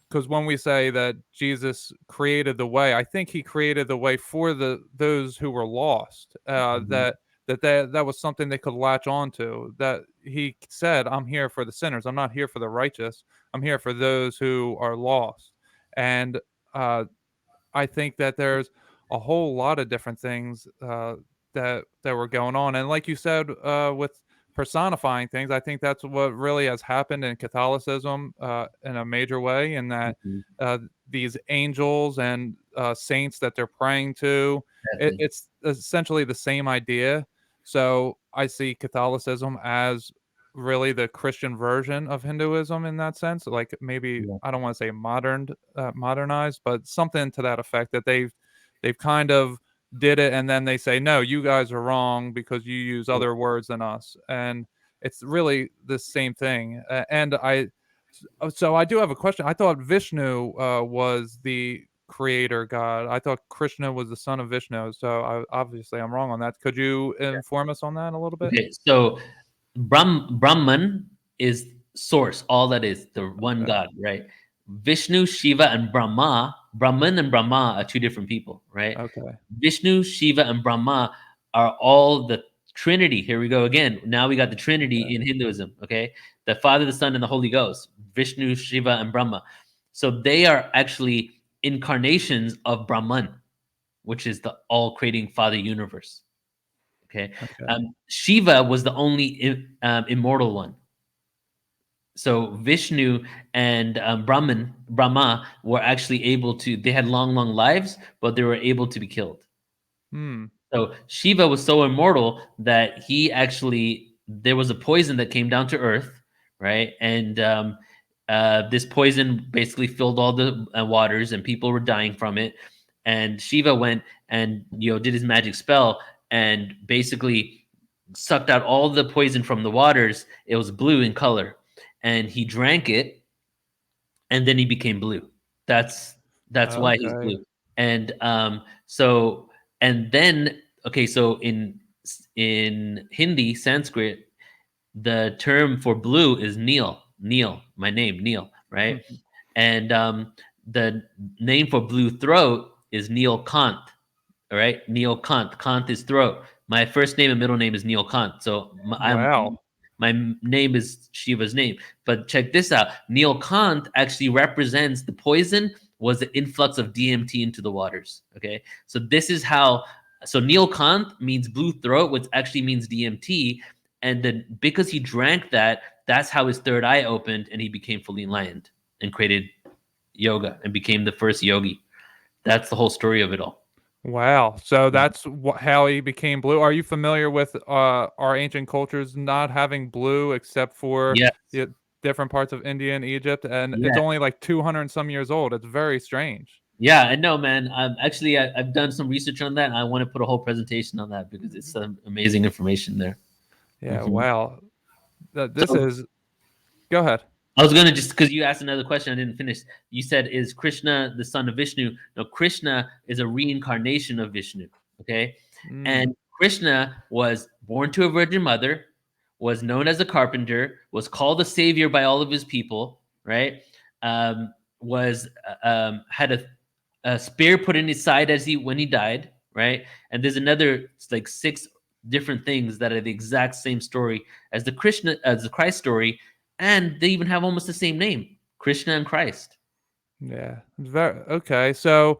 because when we say that Jesus created the way, I think he created the way for those who were lost. That was something they could latch on to. That he said, "I'm here for the sinners. I'm not here for the righteous. I'm here for those who are lost." And I think that there's a whole lot of different things that were going on, and like you said, with personifying things, I think that's what really has happened in Catholicism in a major way, in that these angels and saints that they're praying to, it's essentially the same idea. So I see Catholicism as really the Christian version of Hinduism in that sense. Like maybe I don't want to say modernized, but something to that effect, that they've kind of did it, and then they say, no, you guys are wrong because you use other words than us. And it's really the same thing. So I do have a question. I thought Vishnu was the creator god. I thought Krishna was the son of Vishnu. So obviously I'm wrong on that. Could you inform us on that a little bit? Okay, so Brahman is source, all that is, the one God, right? Vishnu, Shiva, and Brahma. Brahman and Brahma are two different people, right? Okay. Vishnu, Shiva, and Brahma are all the Trinity. Here we go again. Now we got the Trinity in Hinduism, okay? The Father, the Son, and the Holy Ghost. Vishnu, Shiva, and Brahma. So they are actually incarnations of Brahman, which is the all-creating Father universe. Okay. Shiva was the only immortal one. So Vishnu and Brahma were actually able to, they had long lives, but they were able to be killed. So Shiva was so immortal that there was a poison that came down to earth, right? And this poison basically filled all the waters, and people were dying from it. And Shiva went and did his magic spell and basically sucked out all the poison from the waters. It was blue in color, and he drank it, and then he became blue. That's why he's blue. And so in Hindi, Sanskrit, the term for blue is Neil, my name, Neil, right? And the name for blue throat is Neil Kant. All right, Neil Kant. Kant is throat. My first name and middle name is Neil Kant. So Wow. my name is Shiva's name. But check this out. Neil Kant actually represents the poison was the influx of DMT into the waters. Okay, so this is how. So Neil Kant means blue throat, which actually means DMT. And then because he drank that, that's how his third eye opened, and he became fully enlightened and created yoga and became the first yogi. That's the whole story of it all. Wow. So that's how he became blue. Are you familiar with our ancient cultures not having blue except for Yes. different parts of India and Egypt? And it's Yes. only like 200 and some years old. It's very strange. Yeah, I know, man. Actually, I've done some research on that. And I want to put a whole presentation on that because it's some amazing information there. Yeah. Mhm. Wow. This So- is. Go ahead. I was gonna just because you asked another question, I didn't finish. You said, "Is Krishna the son of Vishnu?" No, Krishna is a reincarnation of Vishnu. Okay, and Krishna was born to a virgin mother, was known as a carpenter, was called a savior by all of his people. Right? Was had a spear put in his side when he died. Right? And there's another like 6 different things that are the exact same story as the Christ story. And they even have almost the same name, Krishna and Christ. Yeah. Very okay. So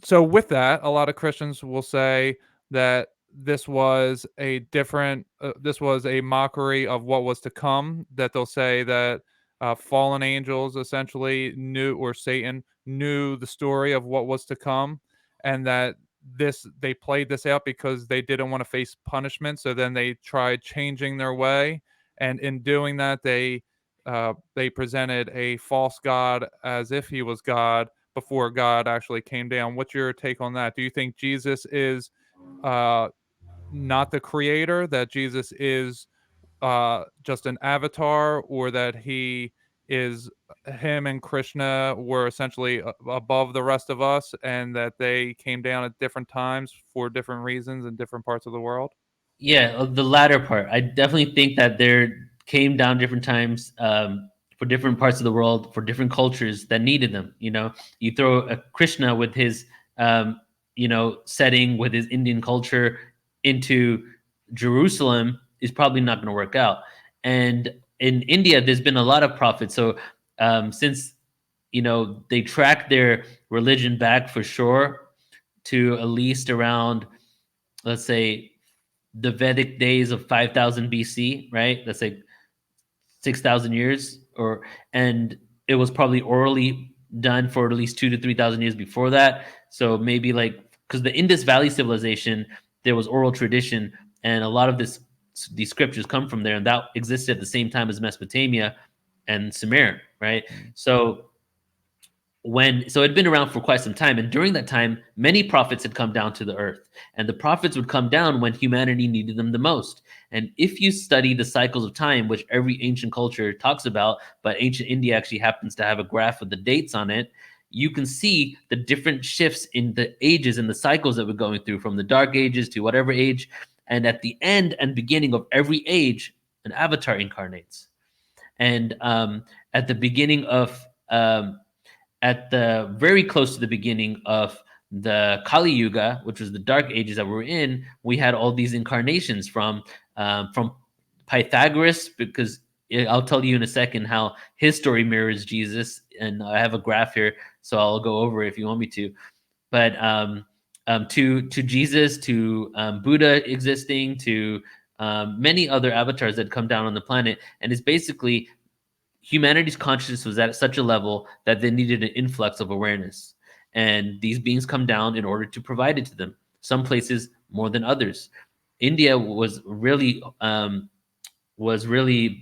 so with that, a lot of Christians will say that this was this was a mockery of what was to come. That they'll say that fallen angels essentially knew, or Satan knew the story of what was to come, and that they played this out because they didn't want to face punishment. So then they tried changing their way, and in doing that, they presented a false god as if he was God before God actually came down. What's your take on that? Do you think Jesus is uh, not the creator, that Jesus is just an avatar, or that him and Krishna were essentially above the rest of us, and that they came down at different times for different reasons in different parts of the world? Yeah, the latter part. I definitely think that there came down different times for different parts of the world, for different cultures that needed them. You throw a Krishna with his, setting with his Indian culture into Jerusalem is probably not going to work out. And in India, there's been a lot of prophets. So since they track their religion back for sure to at least around, let's say, the Vedic days of 5000 BC, right? That's like 6,000 years, and it was probably orally done for at least 2 to 3,000 years before that. So maybe because the Indus Valley civilization, there was oral tradition, and a lot of these scriptures come from there, and that existed at the same time as Mesopotamia and Sumer, right? So it'd been around for quite some time, and during that time many prophets had come down to the earth, and the prophets would come down when humanity needed them the most. And if you study the cycles of time, which every ancient culture talks about, but ancient India actually happens to have a graph with the dates on it, you can see the different shifts in the ages and the cycles that we're going through, from the dark ages to whatever age. And at the end and beginning of every age, an avatar incarnates. And at the beginning of at the very close to the beginning of the Kali Yuga, which was the dark ages that we're in, we had all these incarnations from Pythagoras, because I'll tell you in a second how his story mirrors Jesus, and I have a graph here, so I'll go over it if you want me to. But to Jesus, to Buddha existing, to many other avatars that come down on the planet, and it's basically humanity's consciousness was at such a level that they needed an influx of awareness, and these beings come down in order to provide it to them. Some places more than others. India was really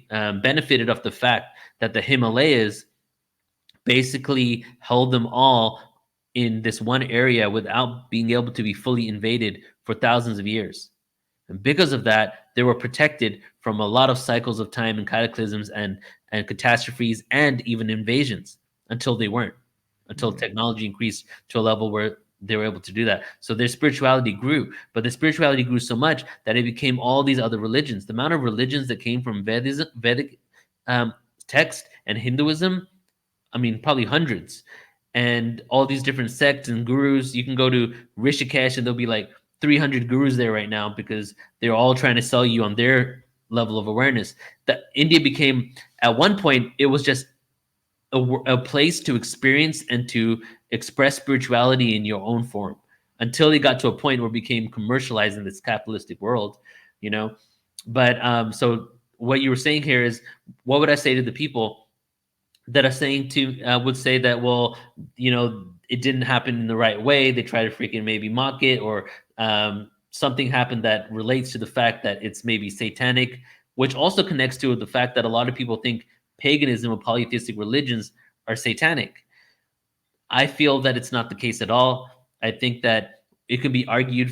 benefited of the fact that the Himalayas basically held them all in this one area without being able to be fully invaded for thousands of years. And because of that, they were protected from a lot of cycles of time and cataclysms and catastrophes and even invasions until technology increased to a level where they were able to do that. So their spirituality grew, but the spirituality grew so much that it became all these other religions. The amount of religions that came from Vedic text and Hinduism, I mean, probably hundreds. and all these different sects and gurus. You can go to Rishikesh and there'll be like 300 gurus there right now because they're all trying to sell you on their level of awareness. That India became, at one point, it was just a place to experience and to express spirituality in your own form, until it got to a point where it became commercialized in this capitalistic world, you know. But so what you were saying here is, what would I say to the people that are saying would say that, well, you know, it didn't happen in the right way. They try to freaking maybe mock it, or something happened that relates to the fact that it's maybe satanic, which also connects to the fact that a lot of people think paganism or polytheistic religions are satanic. I feel that it's not the case at all. I think that it can be argued,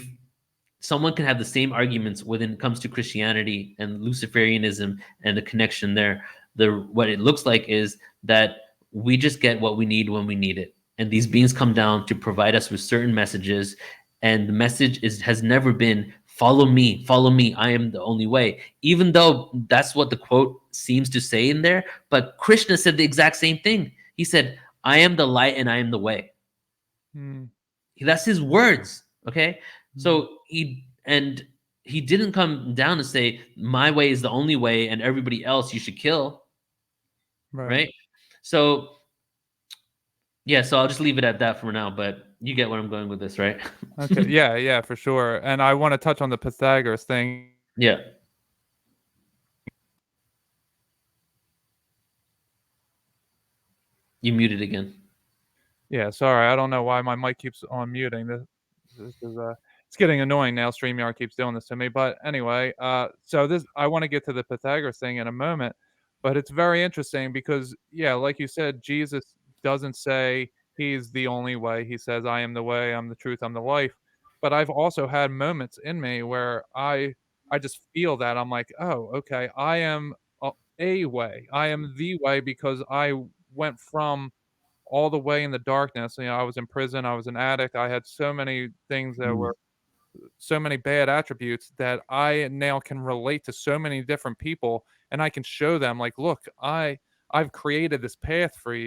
someone can have the same arguments when it comes to Christianity and Luciferianism and the connection there. What it looks like is that we just get what we need when we need it. And these beings come down to provide us with certain messages. And the message has never been, follow me, I am the only way. Even though that's what the quote seems to say in there. But Krishna said the exact same thing. He said, I am the light and I am the way. That's his words. Okay. So he didn't come down and say, my way is the only way and everybody else you should kill. Right. So yeah, so I'll just leave it at that for now, but you get where I'm going with this, right? Okay. Yeah, for sure. And I want to touch on the Pythagoras thing. Yeah. You muted again. Yeah, sorry. I don't know why my mic keeps on muting. This is it's getting annoying now. StreamYard keeps doing this to me. But anyway, so I want to get to the Pythagoras thing in a moment, but it's very interesting because, yeah, like you said, Jesus doesn't say he's the only way. He says, I am the way, I'm the truth, I'm the life. But I've also had moments in me where I just feel that I'm like, oh, okay, I am a way. I am the way because I went from all the way in the darkness. You know, I was in prison, I was an addict, I had so many things that were so many bad attributes that I now can relate to so many different people, and I can show them like, look, I've created this path for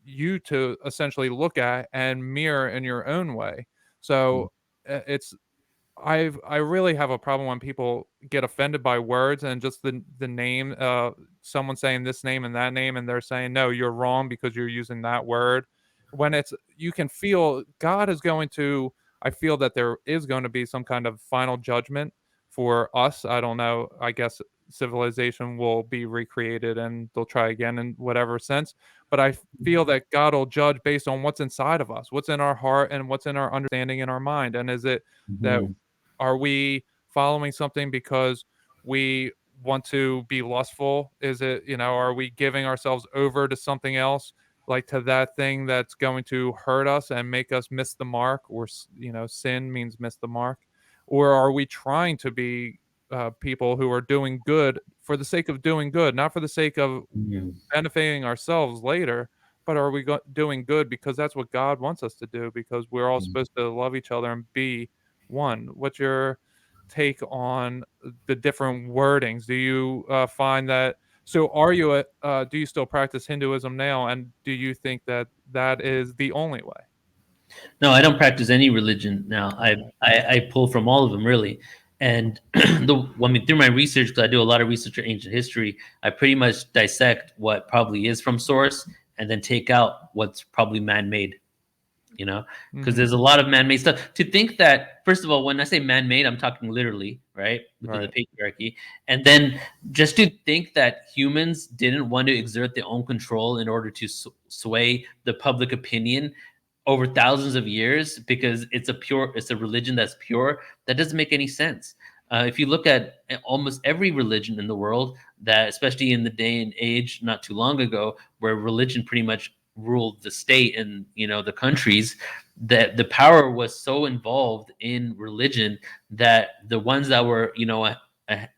you to essentially look at and mirror in your own way. So it's I really have a problem when people get offended by words and just the name, someone saying this name and that name, and they're saying, no, you're wrong because you're using that word. When you can feel God is going to, I feel that there is going to be some kind of final judgment for us. I don't know. I guess civilization will be recreated and they'll try again in whatever sense. But I feel that God will judge based on what's inside of us, what's in our heart, and what's in our understanding in our mind. And is it that are we following something because we want to be lustful? Is it, are we giving ourselves over to something else, like to that thing that's going to hurt us and make us miss the mark? Or, sin means miss the mark. Or are we trying to be people who are doing good for the sake of doing good, not for the sake of benefiting ourselves later, but are we doing good because that's what God wants us to do, because we're all supposed to love each other and be one? What's your take on the different wordings? Do you find that, so are you do you still practice Hinduism now, and do you think that that is the only way? No, I don't practice any religion now. I pull from all of them, really. And through my research, because I do a lot of research in ancient history, I pretty much dissect what probably is from source and then take out what's probably man-made. Because there's a lot of man-made stuff. To think that, first of all, when I say man-made, I'm talking literally, right? Because of the patriarchy. And then just to think that humans didn't want to exert their own control in order to sway the public opinion over thousands of years because it's a religion that's pure, that doesn't make any sense. If you look at almost every religion in the world, that especially in the day and age not too long ago, where religion pretty much ruled the state and the countries, that the power was so involved in religion that the ones that were at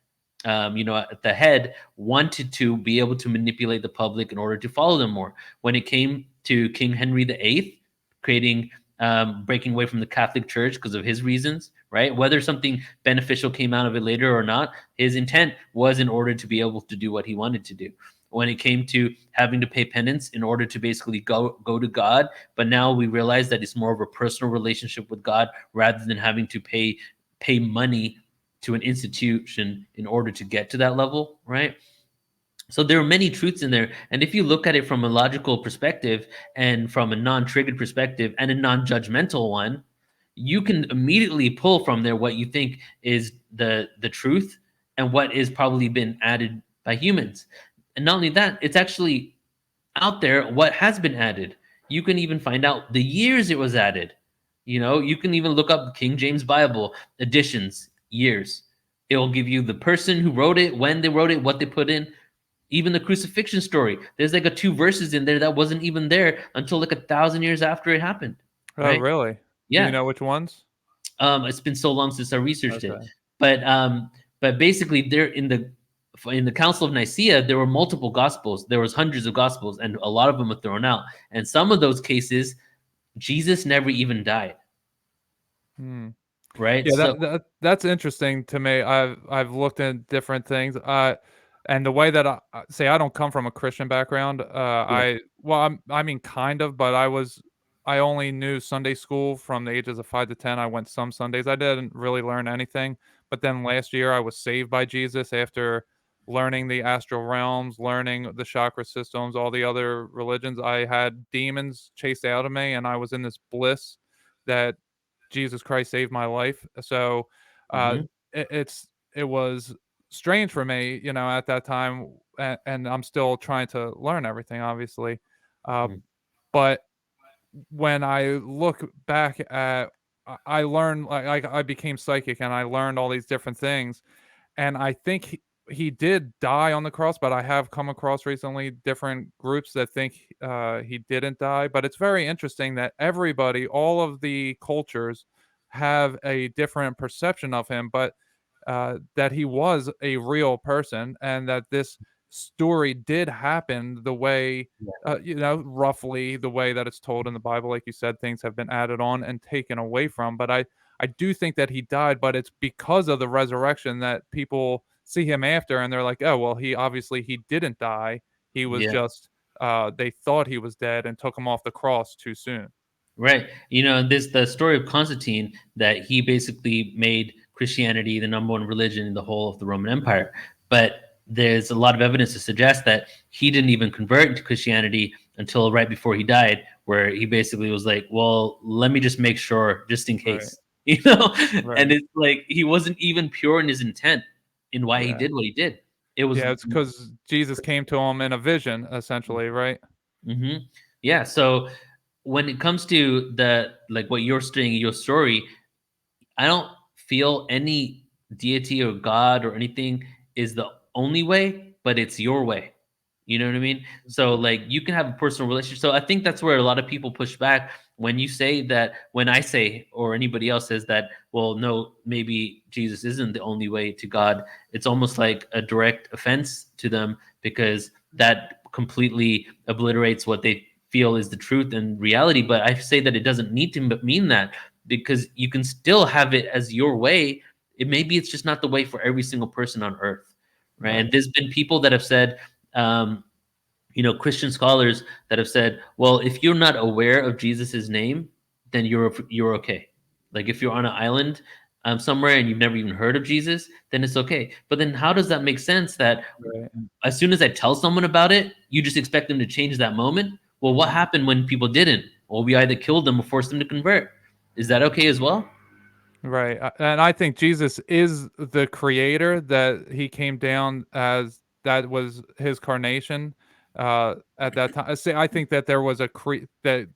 the head wanted to be able to manipulate the public in order to follow them more. When it came to King Henry VIII creating breaking away from the Catholic Church because of his reasons, right? Whether something beneficial came out of it later or not, his intent was in order to be able to do what he wanted to do. when it came to having to pay penance in order to basically go to God. But now we realize that it's more of a personal relationship with God rather than having to pay money to an institution in order to get to that level, right? So there are many truths in there. And if you look at it from a logical perspective and from a non-triggered perspective and a non-judgmental one, you can immediately pull from there what you think is the truth and what is probably been added by humans. And not only that, it's actually out there what has been added. You can even find out the years it was added. You can even look up King James Bible editions, years. It will give you the person who wrote it, when they wrote it, what they put in. Even the crucifixion story, there's like 2 verses in there that wasn't even there until like 1,000 years after it happened. Oh, Right? really? Do Yeah. you know which ones? It's been so long since I researched it, Okay. but basically, there in the Council of Nicaea, there were multiple gospels. There was hundreds of gospels, and a lot of them were thrown out. And some of those cases, Jesus never even died. Hmm. Right? Yeah, So that's interesting to me. I've looked at different things, and the way that I don't come from a Christian background. yeah. I mean, kind of, but I only knew Sunday school from the ages of 5 to 10. I went some Sundays. I didn't really learn anything, but then last year I was saved by Jesus after learning the astral realms, learning the chakra systems, all the other religions. I had demons chased out of me, and I was in this bliss that Jesus Christ saved my life. So, uh, Mhm. it was strange for me, at that time, and I'm still trying to learn everything, obviously. Uh, Mhm. but when I look back at, I learned, like I became psychic, and I learned all these different things, and I think he did die on the cross, but I have come across recently different groups that think he didn't die. But it's very interesting that everybody, all of the cultures, have a different perception of him, but that he was a real person and that this story did happen the way, roughly the way that it's told in the Bible. Like you said, things have been added on and taken away from, but I do think that he died, but it's because of the resurrection that people see him after and they're like, "Oh, well, he didn't die. He was Yeah. just they thought he was dead and took him off the cross too soon." Right. This the story of Constantine, that he basically made Christianity the number one religion in the whole of the Roman Empire. But there's a lot of evidence to suggest that he didn't even convert to Christianity until right before he died, where he basically was like, "Well, let me just make sure, just in Right. case." You know? And Right. it's like he wasn't even pure in his intent in why he Yeah. did what he did. It was Yeah, it's because Jesus came to him in a vision, essentially, right? hmm Yeah. So when it comes to what you're saying, your story, I don't feel any deity or God or anything is the only way, but it's your way. You know what I mean? So like you can have a personal relationship. So I think that's where a lot of people push back when you say that, when I say or anybody else says that, well, no, maybe Jesus isn't the only way to God. It's almost like a direct offense to them because that completely obliterates what they feel is the truth and reality. But I say that it doesn't need to mean that, because you can still have it as your way. Maybe it's just not the way for every single person on earth, right? And Right. there's been people that have said, um, Christian scholars that have said, well, if you're not aware of Jesus's name, then you're okay. Like if you're on an island somewhere and you've never even heard of Jesus, then it's okay. But then how does that make sense that Right. as soon as I tell someone about it, you just expect them to change that moment? Well, what happened when people didn't? Well, we either killed them or forced them to convert. Is that okay as well? Right. And I think Jesus is the creator, that he came down as that was his carnation at that time. I think that there was that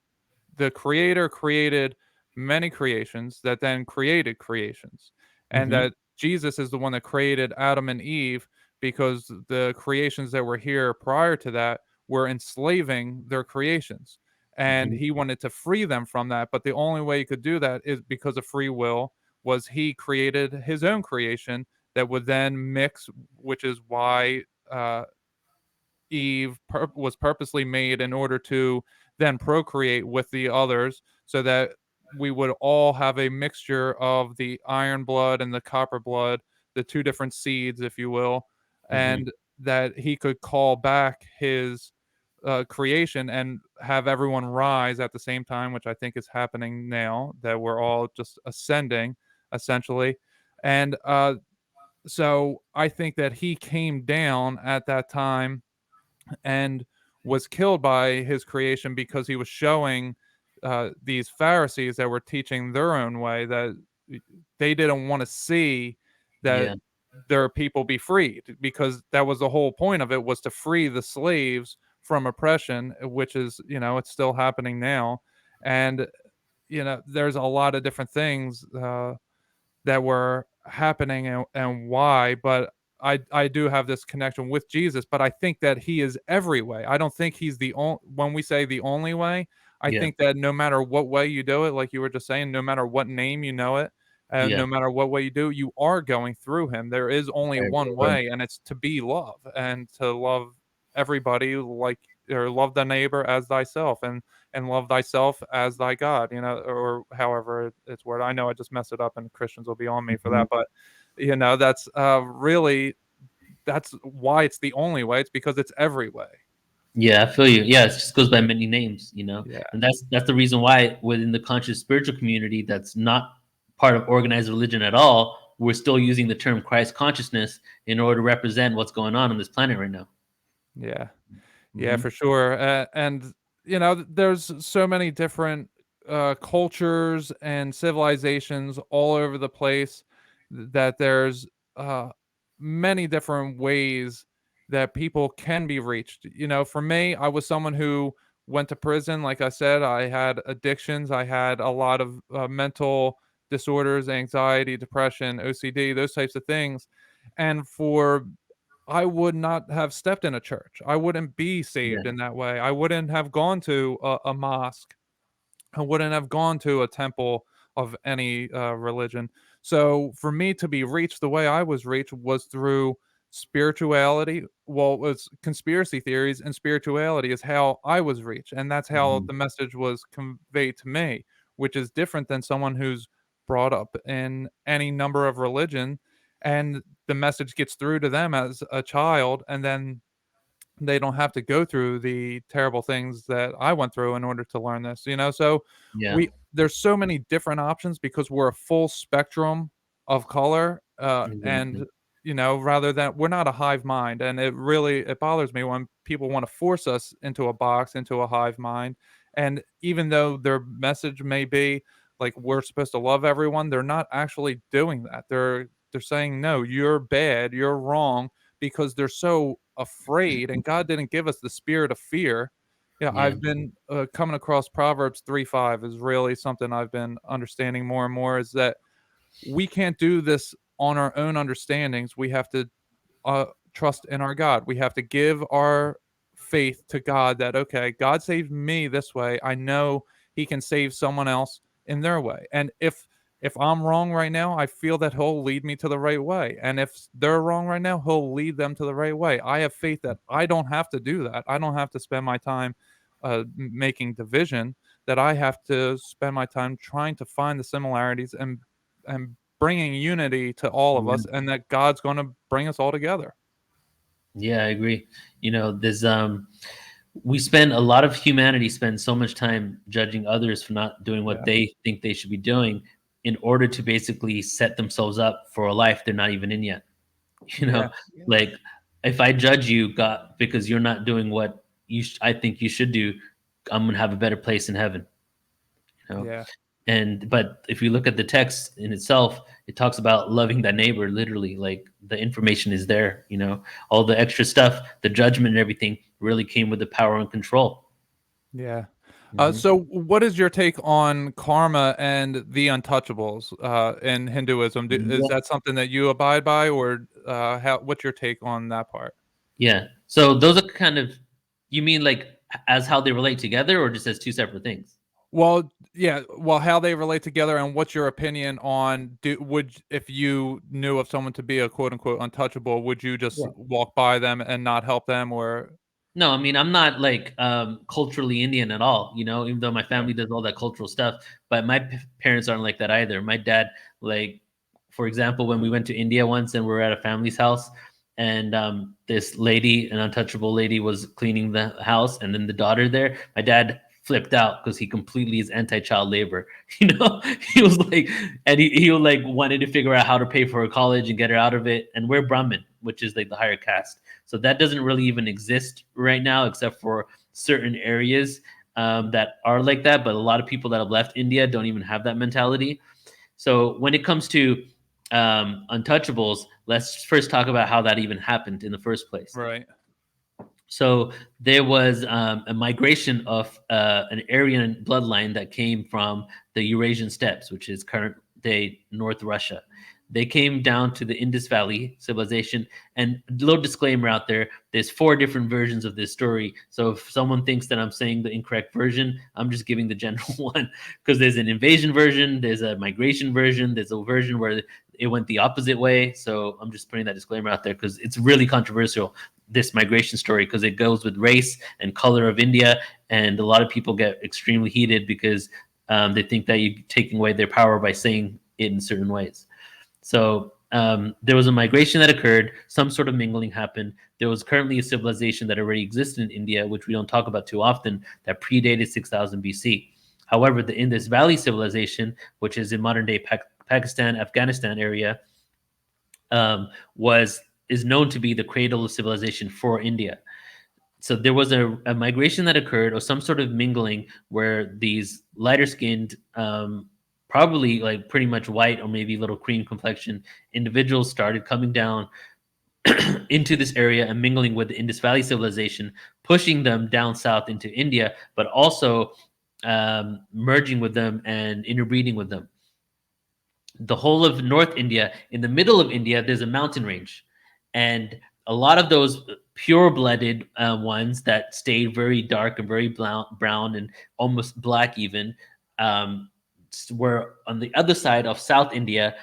the creator created many creations that then created creations, and hmm that Jesus is the one that created Adam and Eve, because the creations that were here prior to that were enslaving their creations, and hmm he wanted to free them from that. But the only way he could do that is because of free will. Was he created his own creation that would then mix, which is why Eve was purposely made in order to then procreate with the others, so that we would all have a mixture of the iron blood and the copper blood, the two different seeds, if you will. hmm And that he could call back his creation and have everyone rise at the same time, which I think is happening now, that we're all just ascending essentially. And so I think that he came down at that time and was killed by his creation because he was showing these Pharisees that were teaching their own way, that they didn't want to see that Yeah. their people be freed, because that was the whole point of it, was to free the slaves from oppression, which is, it's still happening now. And there's a lot of different things that were happening, and why. But I do have this connection with Jesus, but I think that he is every way. I don't think he's the only. When we say the only way, I Yeah. think that no matter what way you do it, like you were just saying, no matter what name you know it, Yeah. no matter what way you do, you are going through him. There is only one way, and it's to be love, and to love everybody, like, or love the neighbor as thyself, and love thyself as thy God, or however it's worded. I know I just messed it up, and Christians will be on me for Mhm. that, but that's really, that's why it's the only way. It's because it's every way. Yeah, I feel you. Yeah, it just goes by many names, Yeah. and that's the reason why within the conscious spiritual community that's not part of organized religion at all, we're still using the term Christ consciousness in order to represent what's going on this planet right now. Yeah. Yeah, Mhm. for sure. And there's so many different cultures and civilizations all over the place, that there's uh, many different ways that people can be reached. For me, I was someone who went to prison. Like I said, I had addictions. I had a lot of mental disorders, anxiety, depression, OCD, those types of things. And I would not have stepped in a church. I wouldn't be Yeah. saved in that way. I wouldn't have gone to a mosque. I wouldn't have gone to a temple of any religion. So for me to be reached the way I was reached was through spirituality. Well, it was conspiracy theories, and spirituality is how I was reached. And that's how Mhm. the message was conveyed to me, which is different than someone who's brought up in any number of religion, and the message gets through to them as a child, and then they don't have to go through the terrible things that I went through in order to learn this. So Yeah. there's so many different options, because we're a full spectrum of color, and Exactly. rather than, we're not a hive mind. And it bothers me when people want to force us into a box, into a hive mind. And even though their message may be like, we're supposed to love everyone, they're not actually doing that. They're saying, no, you're bad, you're wrong, because they're so afraid, and God didn't give us the spirit of fear. Yeah, Yeah. I've been coming across Proverbs 3:5 is really something I've been understanding more and more, is that we can't do this on our own understandings. We have to trust in our God. We have to give our faith to God, that, okay, God saved me this way. I know he can save someone else in their way. And if I'm wrong right now, I feel that he'll lead me to the right way. And if they're wrong right now, he'll lead them to the right way. I have faith that I don't have to do that. I don't have to spend my time making division, that I have to spend my time trying to find the similarities, and bringing unity to all of Yeah. us, and that God's going to bring us all together. Yeah, I agree. There's we spend a lot of humanity spends so much time judging others for not doing what Yeah. they think they should be doing in order to basically set themselves up for a life they're not even in yet. You Yeah. know, like, if I judge you, God, because you're not doing what I think you should do, I'm gonna have a better place in heaven. You know, Yeah. but if you look at the text in itself, it talks about loving thy neighbor. Literally, like, the information is there. All the extra stuff, the judgment and everything, really came with the power and control. Yeah. Mhm. So what is your take on karma and the Untouchables in Hinduism? Is Yeah. that something that you abide by, or what's your take on that part? Yeah. So those are kind of, you mean like as how they relate together, or just as two separate things? Well, yeah. Well, how they relate together, and what's your opinion on, if you knew of someone to be a quote unquote untouchable, would you just Yeah. walk by them and not help them, or? No, I mean, I'm not like culturally Indian at all, even though my Yeah. family does all that cultural stuff, but my parents aren't like that either. My dad, like, for example, when we went to India once and we were at a family's house, and this lady, an untouchable lady, was cleaning the house, and then the daughter there. My dad flipped out because he completely is anti-child labor. He was like, and he like wanted to figure out how to pay for her college and get her out of it. And we're Brahmin, which is like the higher caste, so that doesn't really even exist right now, except for certain areas that are like that. But a lot of people that have left India don't even have that mentality. So when it comes to untouchables, let's first talk about how that even happened in the first place. Right. So there was a migration of an Aryan bloodline that came from the Eurasian steppes, which is current day North Russia. They came down to the Indus Valley civilization. And a little disclaimer out there, there's 4 different versions of this story. So if someone thinks that I'm saying the incorrect version, I'm just giving the general one, because there's an invasion version, there's a migration version, there's a version where it went the opposite way. So I'm just putting that disclaimer out there because it's really controversial, this migration story, because it goes with race and color of India. And a lot of people get extremely heated because they think that you're taking away their power by saying it in certain ways. So there was a migration that occurred. Some sort of mingling happened. There was currently a civilization that already existed in India, which we don't talk about too often, that predated 6000 BC. However, the Indus Valley civilization, which is in modern-day Pakistan, Afghanistan area, is known to be the cradle of civilization for India. So there was a migration that occurred, or some sort of mingling, where these lighter-skinned, probably like pretty much white or maybe a little cream complexion individuals started coming down into this area and mingling with the Indus Valley civilization, pushing them down south into India, but also merging with them and interbreeding with them. The whole of North India, in the middle of India, there's a mountain range. And a lot of those pure-blooded ones that stayed very dark and very brown and almost black even, were on the other side of South India,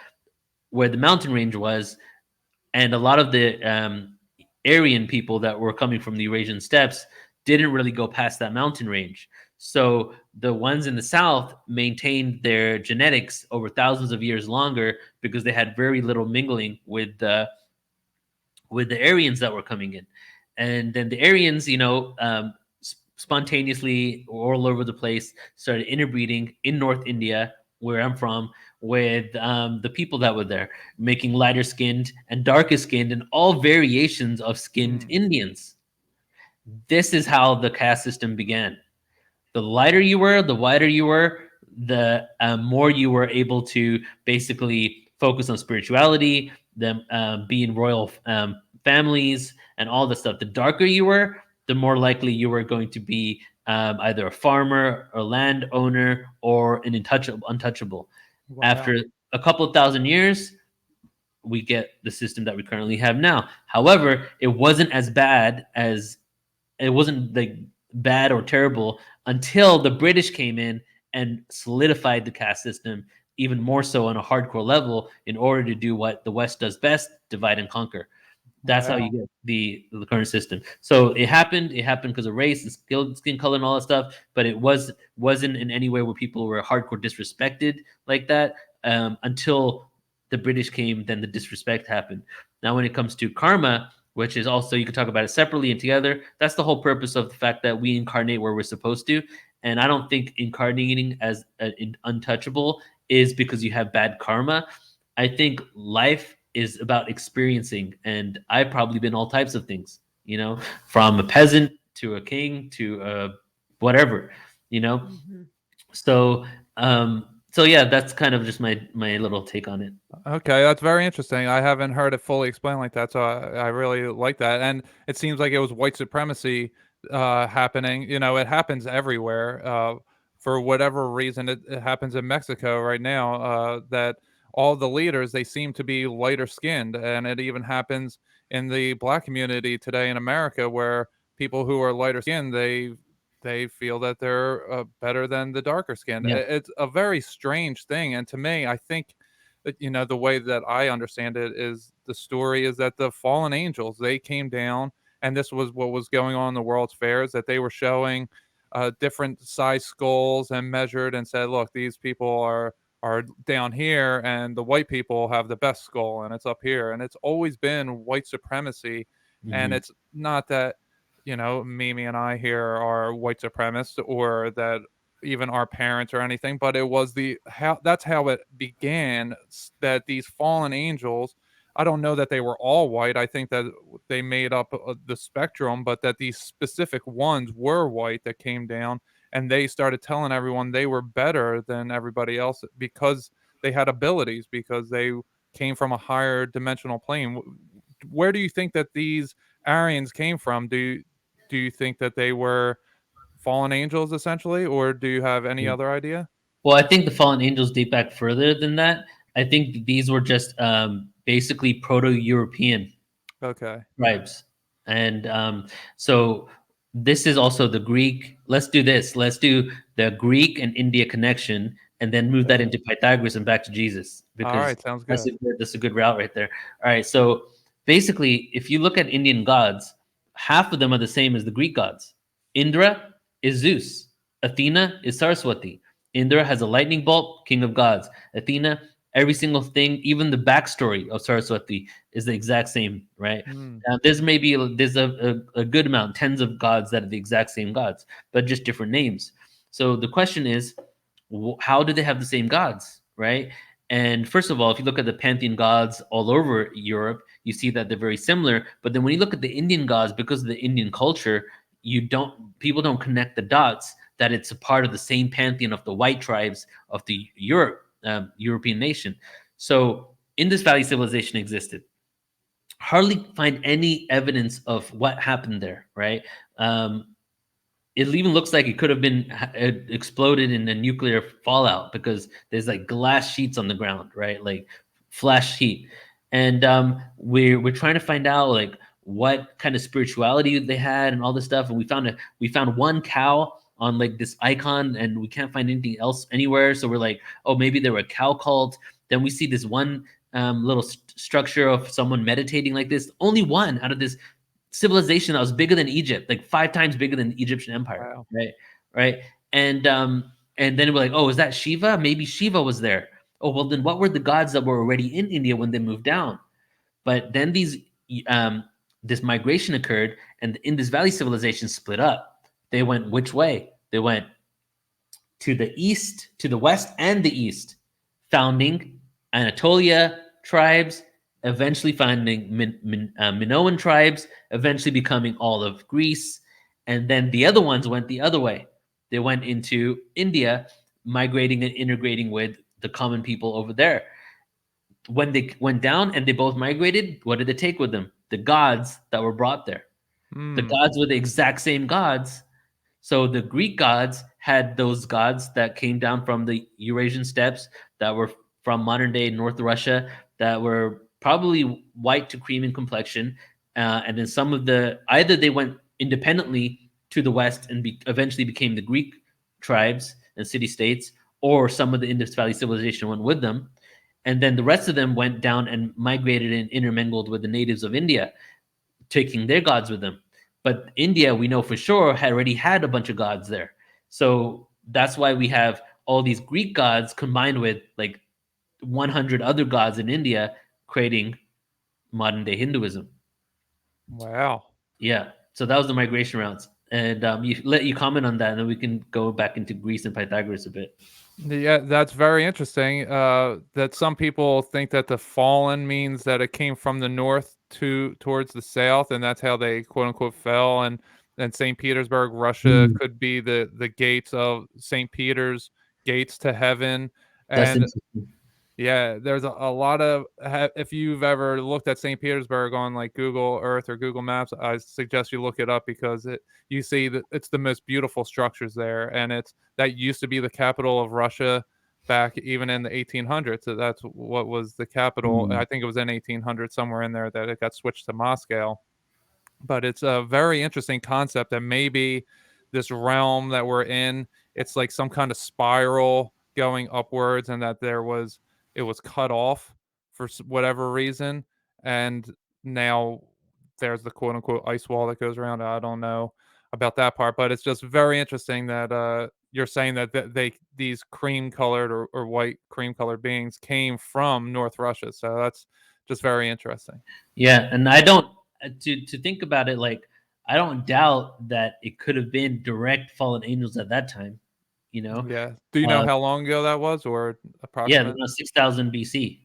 where the mountain range was. And a lot of the Aryan people that were coming from the Eurasian steppes didn't really go past that mountain range. So the ones in the south maintained their genetics over thousands of years longer because they had very little mingling with the Aryans that were coming in. And then the Aryans, spontaneously all over the place started interbreeding in North India, where I'm from, with the people that were there, making lighter skinned and darker skinned and all variations of skinned Indians. This is how the caste system began. The lighter you were, the whiter you were, the more you were able to basically focus on spirituality, them be in royal families and all the stuff. The darker you were, the more likely you were going to be either a farmer, a landowner, or an untouchable. Wow. After a couple of thousand years, we get the system that we currently have now. However, it wasn't as bad as it wasn't like bad or terrible until the British came in and solidified the caste system even more so on a hardcore level in order to do what the West does best: divide and conquer. That's how you get the current system. So it happened because of race and skin color and all that stuff, but it wasn't in any way where people were hardcore disrespected like that until the British came. Then the disrespect happened. Now, when it comes to karma, which is also, you can talk about it separately and together, that's the whole purpose of the fact that we incarnate where we're supposed to. And I don't think incarnating as an untouchable is because you have bad karma. I think life is about experiencing, and I've probably been all types of things, from a peasant to a king to whatever, Mm-hmm. So yeah, that's kind of just my little take on it. Okay, that's very interesting. I haven't heard it fully explained like that, so I really like that. And it seems like it was white supremacy happening. It happens everywhere. For whatever reason, it happens in Mexico right now. That all the leaders, they seem to be lighter skinned, and it even happens in the black community today in America, where people who are lighter skinned, they feel that they're better than the darker skinned. Yeah. It's a very strange thing, and to me, I think that, the way that I understand it is the story is that the fallen angels, they came down, and this was what was going on in the World's Fairs, that they were showing different size skulls and measured and said, look, these people are are down here, and the white people have the best skull, and it's up here, and it's always been white supremacy. And Mhm. it's not that, Mimi and I here are white supremacists, or that even our parents or anything, but it was that's how it began, that these fallen angels, I don't know that they were all white. I think that they made up the spectrum, but that these specific ones were white that came down, and they started telling everyone they were better than everybody else because they had abilities, because they came from a higher dimensional plane. Where do you think that these Aryans came from? Do you think that they were fallen angels essentially, or do you have any other idea? Well, I think the fallen angels date back further than that. I think these were just basically Proto-European Okay. tribes, and so this is also the Greek. Let's do this. Let's do the Greek and India connection, and then move that Okay. into Pythagoras and back to Jesus, All because right, sounds that's good. that's a good route right there. All right, so basically, if you look at Indian gods, half of them are the same as the Greek gods. Indra is Zeus. Athena is Saraswati. Indra has a lightning bolt, king of gods. Athena, every single thing, even the backstory of Saraswati is the exact same, right? Mm. There's a good amount, tens of gods that are the exact same gods, but just different names. So the question is, how do they have the same gods, right? And first of all, if you look at the pantheon gods all over Europe, you see that they're very similar. But then when you look at the Indian gods, because of the Indian culture, people don't connect the dots that it's a part of the same pantheon of the white tribes of the European nation. So Indus Valley civilization existed. Hardly find any evidence of what happened there, right? It even looks like it could have been exploded in a nuclear fallout, because there's like glass sheets on the ground, right? Like flash heat. And we're trying to find out like what kind of spirituality they had and all this stuff. And we found one cow on like this icon, and we can't find anything else anywhere. So we're like, oh, maybe they were a cow cult. Then we see this one little structure of someone meditating like this. Only one out of this civilization that was bigger than Egypt, like 5 times bigger than the Egyptian Empire. Wow. Right, right. And then we're like, oh, is that Shiva? Maybe Shiva was there. Oh, well, then what were the gods that were already in India when they moved down? But then this migration occurred, and the Indus Valley civilization split up. They went which way? They went to the east, to the west, and the east, founding Anatolia tribes, eventually finding Minoan tribes, eventually becoming all of Greece. And then the other ones went the other way. They went into India, migrating and integrating with the common people over there. When they went down and they both migrated, what did they take with them? The gods that were brought there. The Mm. gods were the exact same gods. So the Greek gods had those gods that came down from the Eurasian steppes, that were from modern day North Russia, that were probably white to cream in complexion. And then some of either they went independently to the west and eventually became the Greek tribes and city states, or some of the Indus Valley civilization went with them. And then the rest of them went down and migrated and intermingled with the natives of India, taking their gods with them. But India, we know for sure, had already had a bunch of gods there. So that's why we have all these Greek gods combined with like 100 other gods in India, creating modern day Hinduism. Wow. Yeah. So that was the migration routes. And you comment on that, and then we can go back into Greece and Pythagoras a bit. Yeah, that's very interesting. That some people think that the fallen means that it came from the north towards the south, and that's how they quote unquote fell. And St. Petersburg, Russia, could be the gates of St. Peter's, gates to heaven. That's And interesting. yeah, there's a lot of if you've ever looked at St. Petersburg on like Google Earth or Google Maps, I suggest you look it up, because you see that it's the most beautiful structures there, and that used to be the capital of Russia back even in the 1800s. So that's what was the capital. I think it was in 1800 somewhere in there that it got switched to Moscow. But it's a very interesting concept that maybe this realm that we're in, it's like some kind of spiral going upwards, and that it was cut off for whatever reason, and now there's the quote unquote ice wall that goes around. I don't know about that part, but it's just very interesting that you're saying that these cream colored or white cream colored beings came from North Russia. So that's just very interesting. Yeah, and I don't to think about it, like I don't doubt that it could have been direct fallen angels at that time. You know, Yeah. Do you know how long ago that was, or yeah, approximate? 6,000 BC.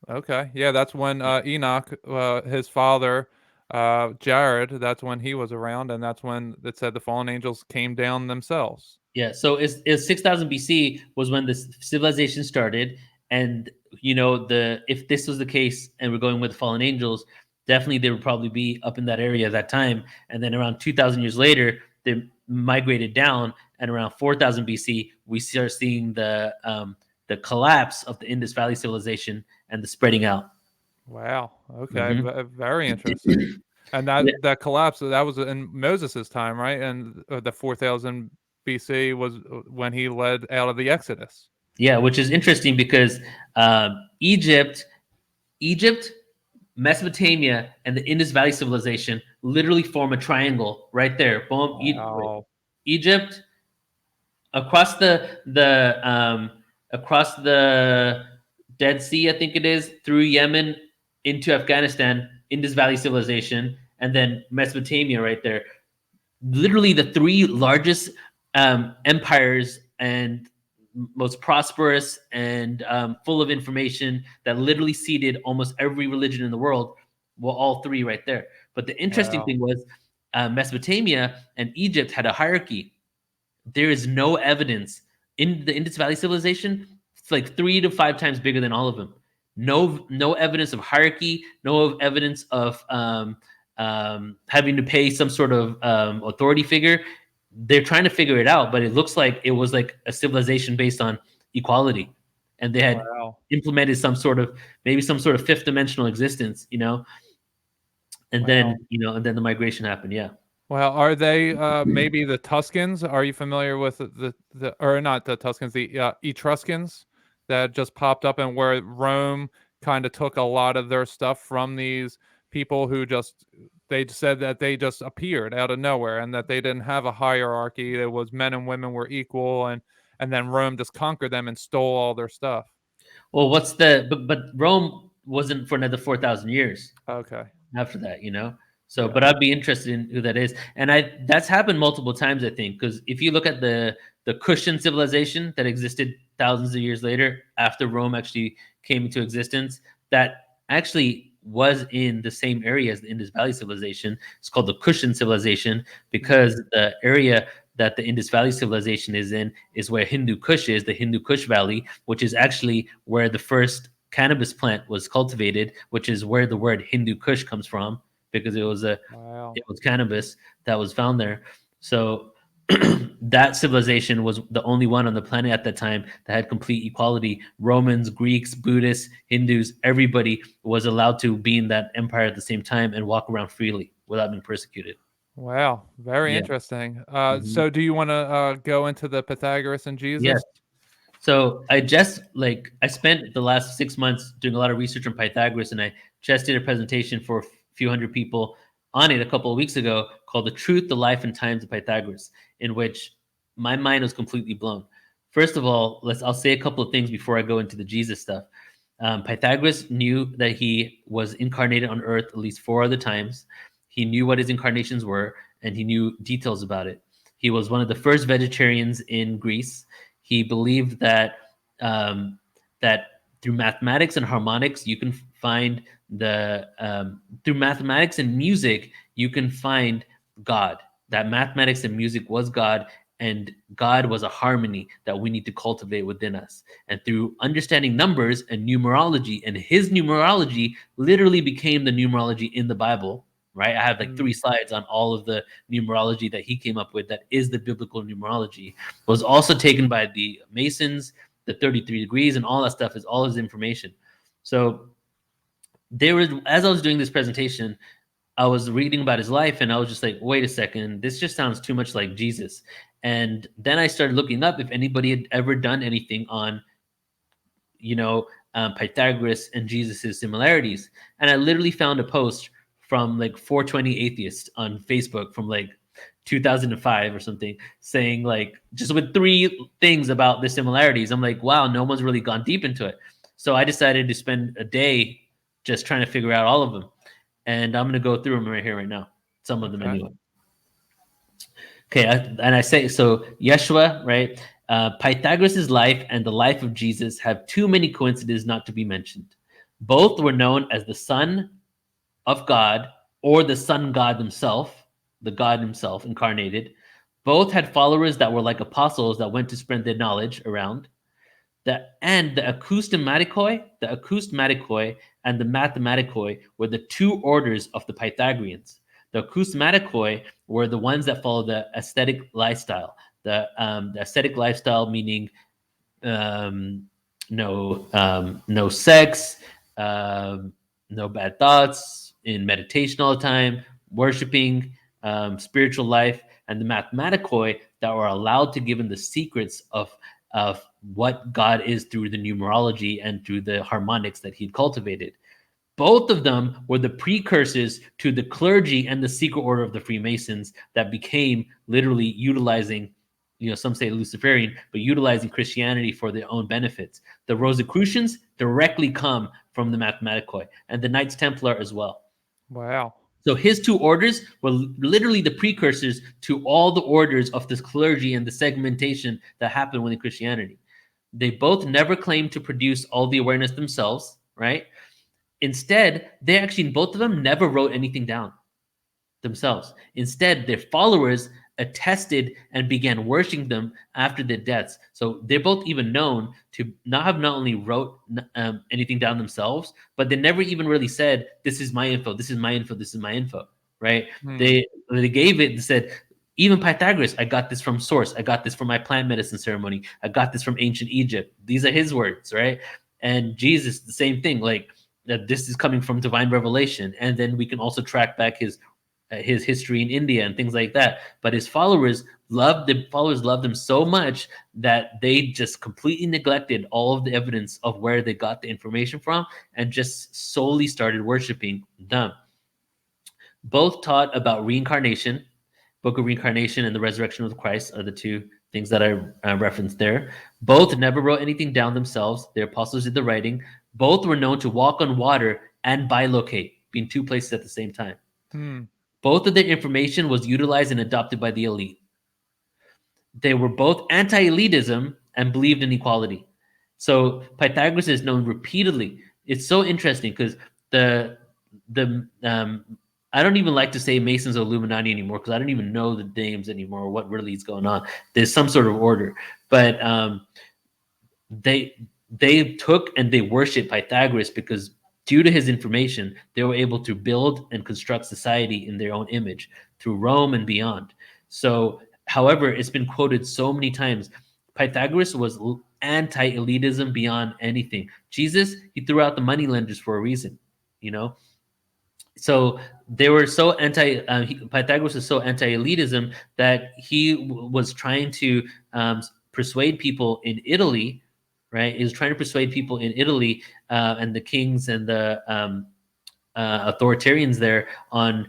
Okay. Yeah, that's when Enoch, his father, Jared, that's when he was around, and that's when it said the fallen angels came down themselves. Yeah, so it's 6,000 BC was when this civilization started, and if this was the case, and we're going with fallen angels, definitely they would probably be up in that area at that time, and then around 2,000 years later, they migrated down, and around 4,000 BC, we start seeing the collapse of the Indus Valley civilization and the spreading out. Wow. Okay. Mhm. Very interesting. And that Yeah. that collapse, that was in Moses' time, right? And the 4,000 BC was when he led out of the Exodus. Yeah, which is interesting because Egypt, Mesopotamia, and the Indus Valley civilization literally form a triangle right there. Boom. Wow. Egypt across across the Dead Sea, I think it is, through Yemen into Afghanistan, Indus Valley civilization, and then Mesopotamia right there. Literally the three largest empires and most prosperous and full of information that literally seeded almost every religion in the world. Well, all three right there. But the interesting Wow. thing was Mesopotamia and Egypt had a hierarchy. There is no evidence in the Indus Valley civilization. It's like 3 to 5 times bigger than all of them. No evidence of hierarchy. No evidence of having to pay some sort of authority figure. They're trying to figure it out, but it looks like it was like a civilization based on equality, and they had implemented maybe some sort of fifth dimensional existence, and then the migration happened. Yeah. Well, are they maybe the Tuscans? Are you familiar with the or not the Tuscans, the Etruscans that just popped up, and where Rome kind of took a lot of their stuff from these people who they said that they just appeared out of nowhere and that they didn't have a hierarchy. It was men and women were equal, and then Rome just conquered them and stole all their stuff. Well, but Rome wasn't for another 4,000 years. Okay. After that, So, but I'd be interested in who that is, and that's happened multiple times, I think, because if you look at the Kushan civilization that existed thousands of years later after Rome actually came into existence, that actually was in the same area as the Indus Valley civilization. It's called the Kushan civilization because the area that the Indus Valley civilization is in is where Hindu Kush is, the Hindu Kush Valley, which is actually where the first cannabis plant was cultivated, which is where the word Hindu Kush comes from, because it was cannabis that was found there. So that civilization was the only one on the planet at that time that had complete equality. Romans, Greeks, Buddhists, Hindus, everybody was allowed to be in that empire at the same time and walk around freely without being persecuted. Wow, very interesting. So do you want to go into the Pythagoras and Jesus? Yes. So I spent the last 6 months doing a lot of research on Pythagoras, and I just did a presentation for a few hundred people on it a couple of weeks ago called The Truth, the Life, and Times of Pythagoras, in which my mind was completely blown. First of all, I'll say a couple of things before I go into the Jesus stuff. Pythagoras knew that he was incarnated on Earth at least 4 other times. He knew what his incarnations were, and he knew details about it. He was one of the first vegetarians in Greece. He believed that that through mathematics and harmonics, you can find through mathematics and music, you can find God. That mathematics and music was God, and God was a harmony that we need to cultivate within us. And through understanding numbers and numerology, and his numerology literally became the numerology in the Bible. Right, I have 3 slides on all of the numerology that he came up with that is the biblical numerology. Was also taken by the Masons, the 33 degrees, and all that stuff is all his information. So as I was doing this presentation, I was reading about his life, and I was just like, wait a second, this just sounds too much like Jesus. And then I started looking up if anybody had ever done anything on, Pythagoras and Jesus's similarities. And I literally found a post from 420 atheists on Facebook from 2005 or something, saying like just with 3 things about the similarities. I'm like, wow, no one's really gone deep into it. So I decided to spend a day just trying to figure out all of them, and I'm going to go through them right here, right now. Some of them anyway. Okay, and I say so. Yeshua, right? Pythagoras' life and the life of Jesus have too many coincidences not to be mentioned. Both were known as the Son of God or the Sun God himself, the God himself incarnated. Both had followers that were like apostles that went to spread their knowledge around. The acoustematikoi and the mathematikoi were the 2 orders of the Pythagoreans. The acoustematikoi were the ones that follow the aesthetic lifestyle. The aesthetic lifestyle meaning no sex, no bad thoughts, in meditation all the time, worshiping, spiritual life, and the mathematikoi that were allowed to give in the secrets of what God is through the numerology and through the harmonics that he'd cultivated. Both of them were the precursors to the clergy and the secret order of the Freemasons that became literally utilizing, some say Luciferian, but utilizing Christianity for their own benefits. The Rosicrucians directly come from the mathematikoi, and the Knights Templar as well. Wow. So his 2 orders were literally the precursors to all the orders of this clergy and the segmentation that happened within Christianity. They both never claimed to produce all the awareness themselves, right? Instead, they actually, both of them never wrote anything down themselves. Instead, their followers attested and began worshiping them after their deaths. So they're both even known to not only wrote anything down themselves, but they never even really said, this is my info, this is my info, this is my info, right? They gave it and said, even Pythagoras, I got this from source. I got this from my plant medicine ceremony. I got this from ancient Egypt. These are his words, right? And Jesus, the same thing, like that this is coming from divine revelation. And then we can also track back his history in India and things like that. But his followers loved him so much that they just completely neglected all of the evidence of where they got the information from and just solely started worshiping them. Both taught about reincarnation. Book of Reincarnation and the Resurrection of Christ are the 2 things that I referenced there. Both never wrote anything down themselves. Their apostles did the writing. Both were known to walk on water and bilocate, being 2 places at the same time. Both of their information was utilized and adopted by the elite. They were both anti-elitism and believed in equality. So Pythagoras is known repeatedly. It's so interesting because I don't even like to say Masons or Illuminati anymore because I don't even know the names anymore or what really is going on. There's some sort of order, but they took and they worshiped Pythagoras because due to his information, they were able to build and construct society in their own image through Rome and beyond. So, however, it's been quoted so many times. Pythagoras was anti-elitism beyond anything. Jesus, he threw out the moneylenders for a reason, So they were so Pythagoras was so anti-elitism that he was trying to persuade people in Italy, right? He was trying to persuade people in Italy and the kings and the authoritarians there on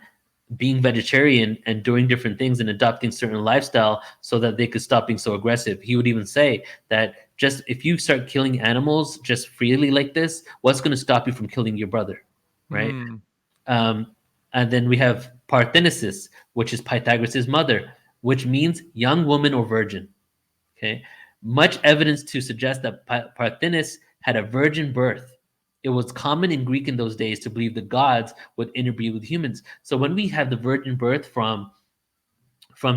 being vegetarian and doing different things and adopting certain lifestyle so that they could stop being so aggressive. He would even say that just if you start killing animals just freely like this, what's going to stop you from killing your brother, right? And then we have Parthenosis, which is Pythagoras' mother, which means young woman or virgin. Okay, much evidence to suggest that Parthenos had a virgin birth. It was common in Greek in those days to believe the gods would interbreed with humans. So when we have the virgin birth from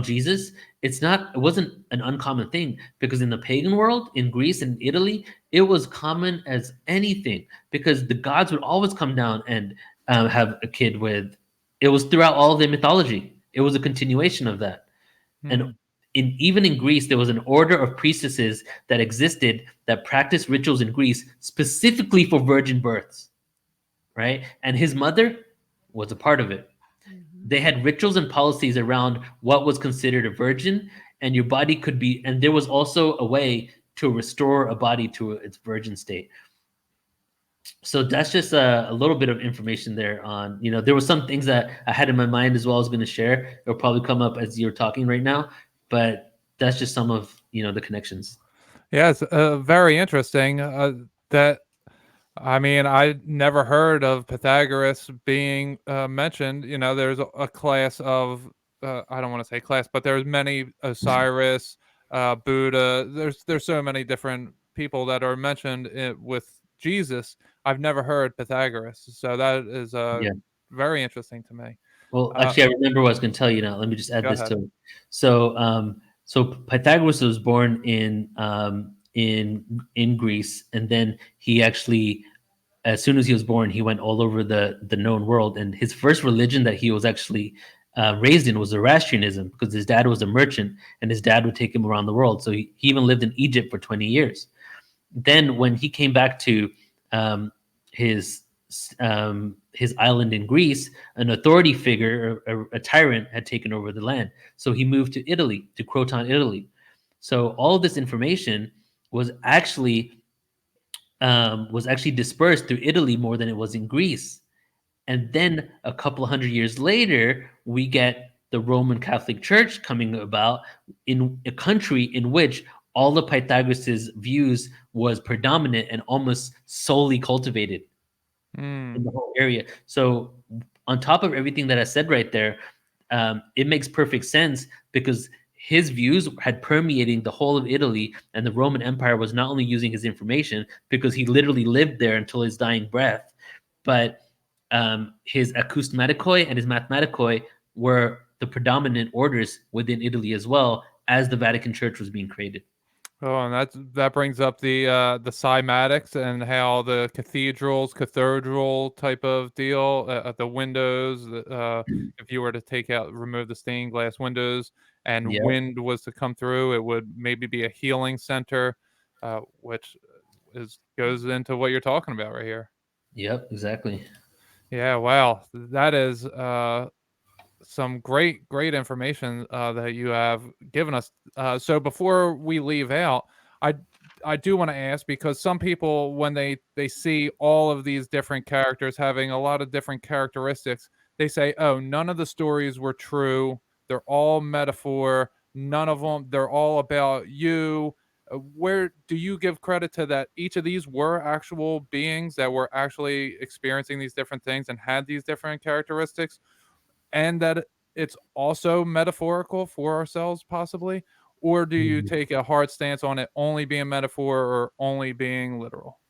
Jesus, it wasn't an uncommon thing because in the pagan world, in Greece and Italy, it was common as anything because the gods would always come down and have a kid with. It was throughout all of their mythology. It was a continuation of that. And even in Greece, there was an order of priestesses that existed that practiced rituals in Greece specifically for virgin births, right? And his mother was a part of it. They had rituals and policies around what was considered a virgin, and your body could be, and there was also a way to restore a body to its virgin state. So that's just a little bit of information there on, there were some things that I had in my mind as well as going to share. It'll probably come up as you're talking right now, but that's just some of, the connections. Yeah, it's very interesting. That I mean, I never heard of Pythagoras being mentioned. There's a class of I don't want to say class, but there's many Osiris, Buddha. There's so many different people that are mentioned with Jesus. I've never heard Pythagoras, so that is Yeah. very interesting to me. Well, actually, I remember what I was going to tell you now. Let me just add Go this ahead. to it. So Pythagoras was born in Greece, and then he actually, as soon as he was born, he went all over the known world. And his first religion that he was actually raised in was Zoroastrianism, because his dad was a merchant, and his dad would take him around the world. So he even lived in Egypt for 20 years. Then when he came back to um, his his island in Greece, an authority figure, a tyrant, had taken over the land. So he moved to Italy, to Croton, Italy. So all of this information was actually dispersed through Italy more than it was in Greece. And then a couple of hundred years later, we get the Roman Catholic Church coming about in a country in which all of Pythagoras' views was predominant and almost solely cultivated in the whole area. So on top of everything that I said right there, it makes perfect sense, because his views had permeating the whole of Italy, and the Roman Empire was not only using his information because he literally lived there until his dying breath, but his acousmatikoi and his mathematikoi were the predominant orders within Italy as well, as the Vatican Church was being created. Oh, and that brings up the cymatics and how the cathedral type of deal, the windows. If you were to remove the stained glass windows, and Yeah. wind was to come through, it would maybe be a healing center, which goes into what you're talking about right here. Yep, exactly. Yeah, wow, that is some great information that you have given us. So before we leave out, I do want to ask, because some people, when they see all of these different characters having a lot of different characteristics, they say, oh, none of the stories were true, they're all metaphor, none of them, they're all about you. Where do you give credit to that each of these were actual beings that were actually experiencing these different things and had these different characteristics, and that it's also metaphorical for ourselves, possibly? Or do you take a hard stance on it only being metaphor or only being literal?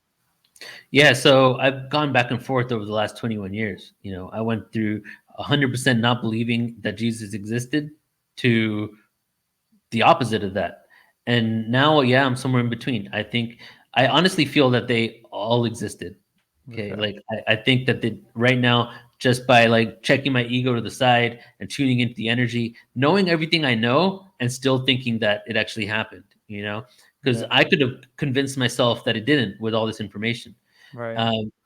Yeah, so I've gone back and forth over the last 21 years. I went through 100% not believing that Jesus existed to the opposite of that. And now, yeah, I'm somewhere in between. I honestly feel that they all existed. Okay. Like, I think that right now, just by like checking my ego to the side and tuning into the energy, knowing everything I know and still thinking that it actually happened, because I could have convinced myself that it didn't with all this information. Right.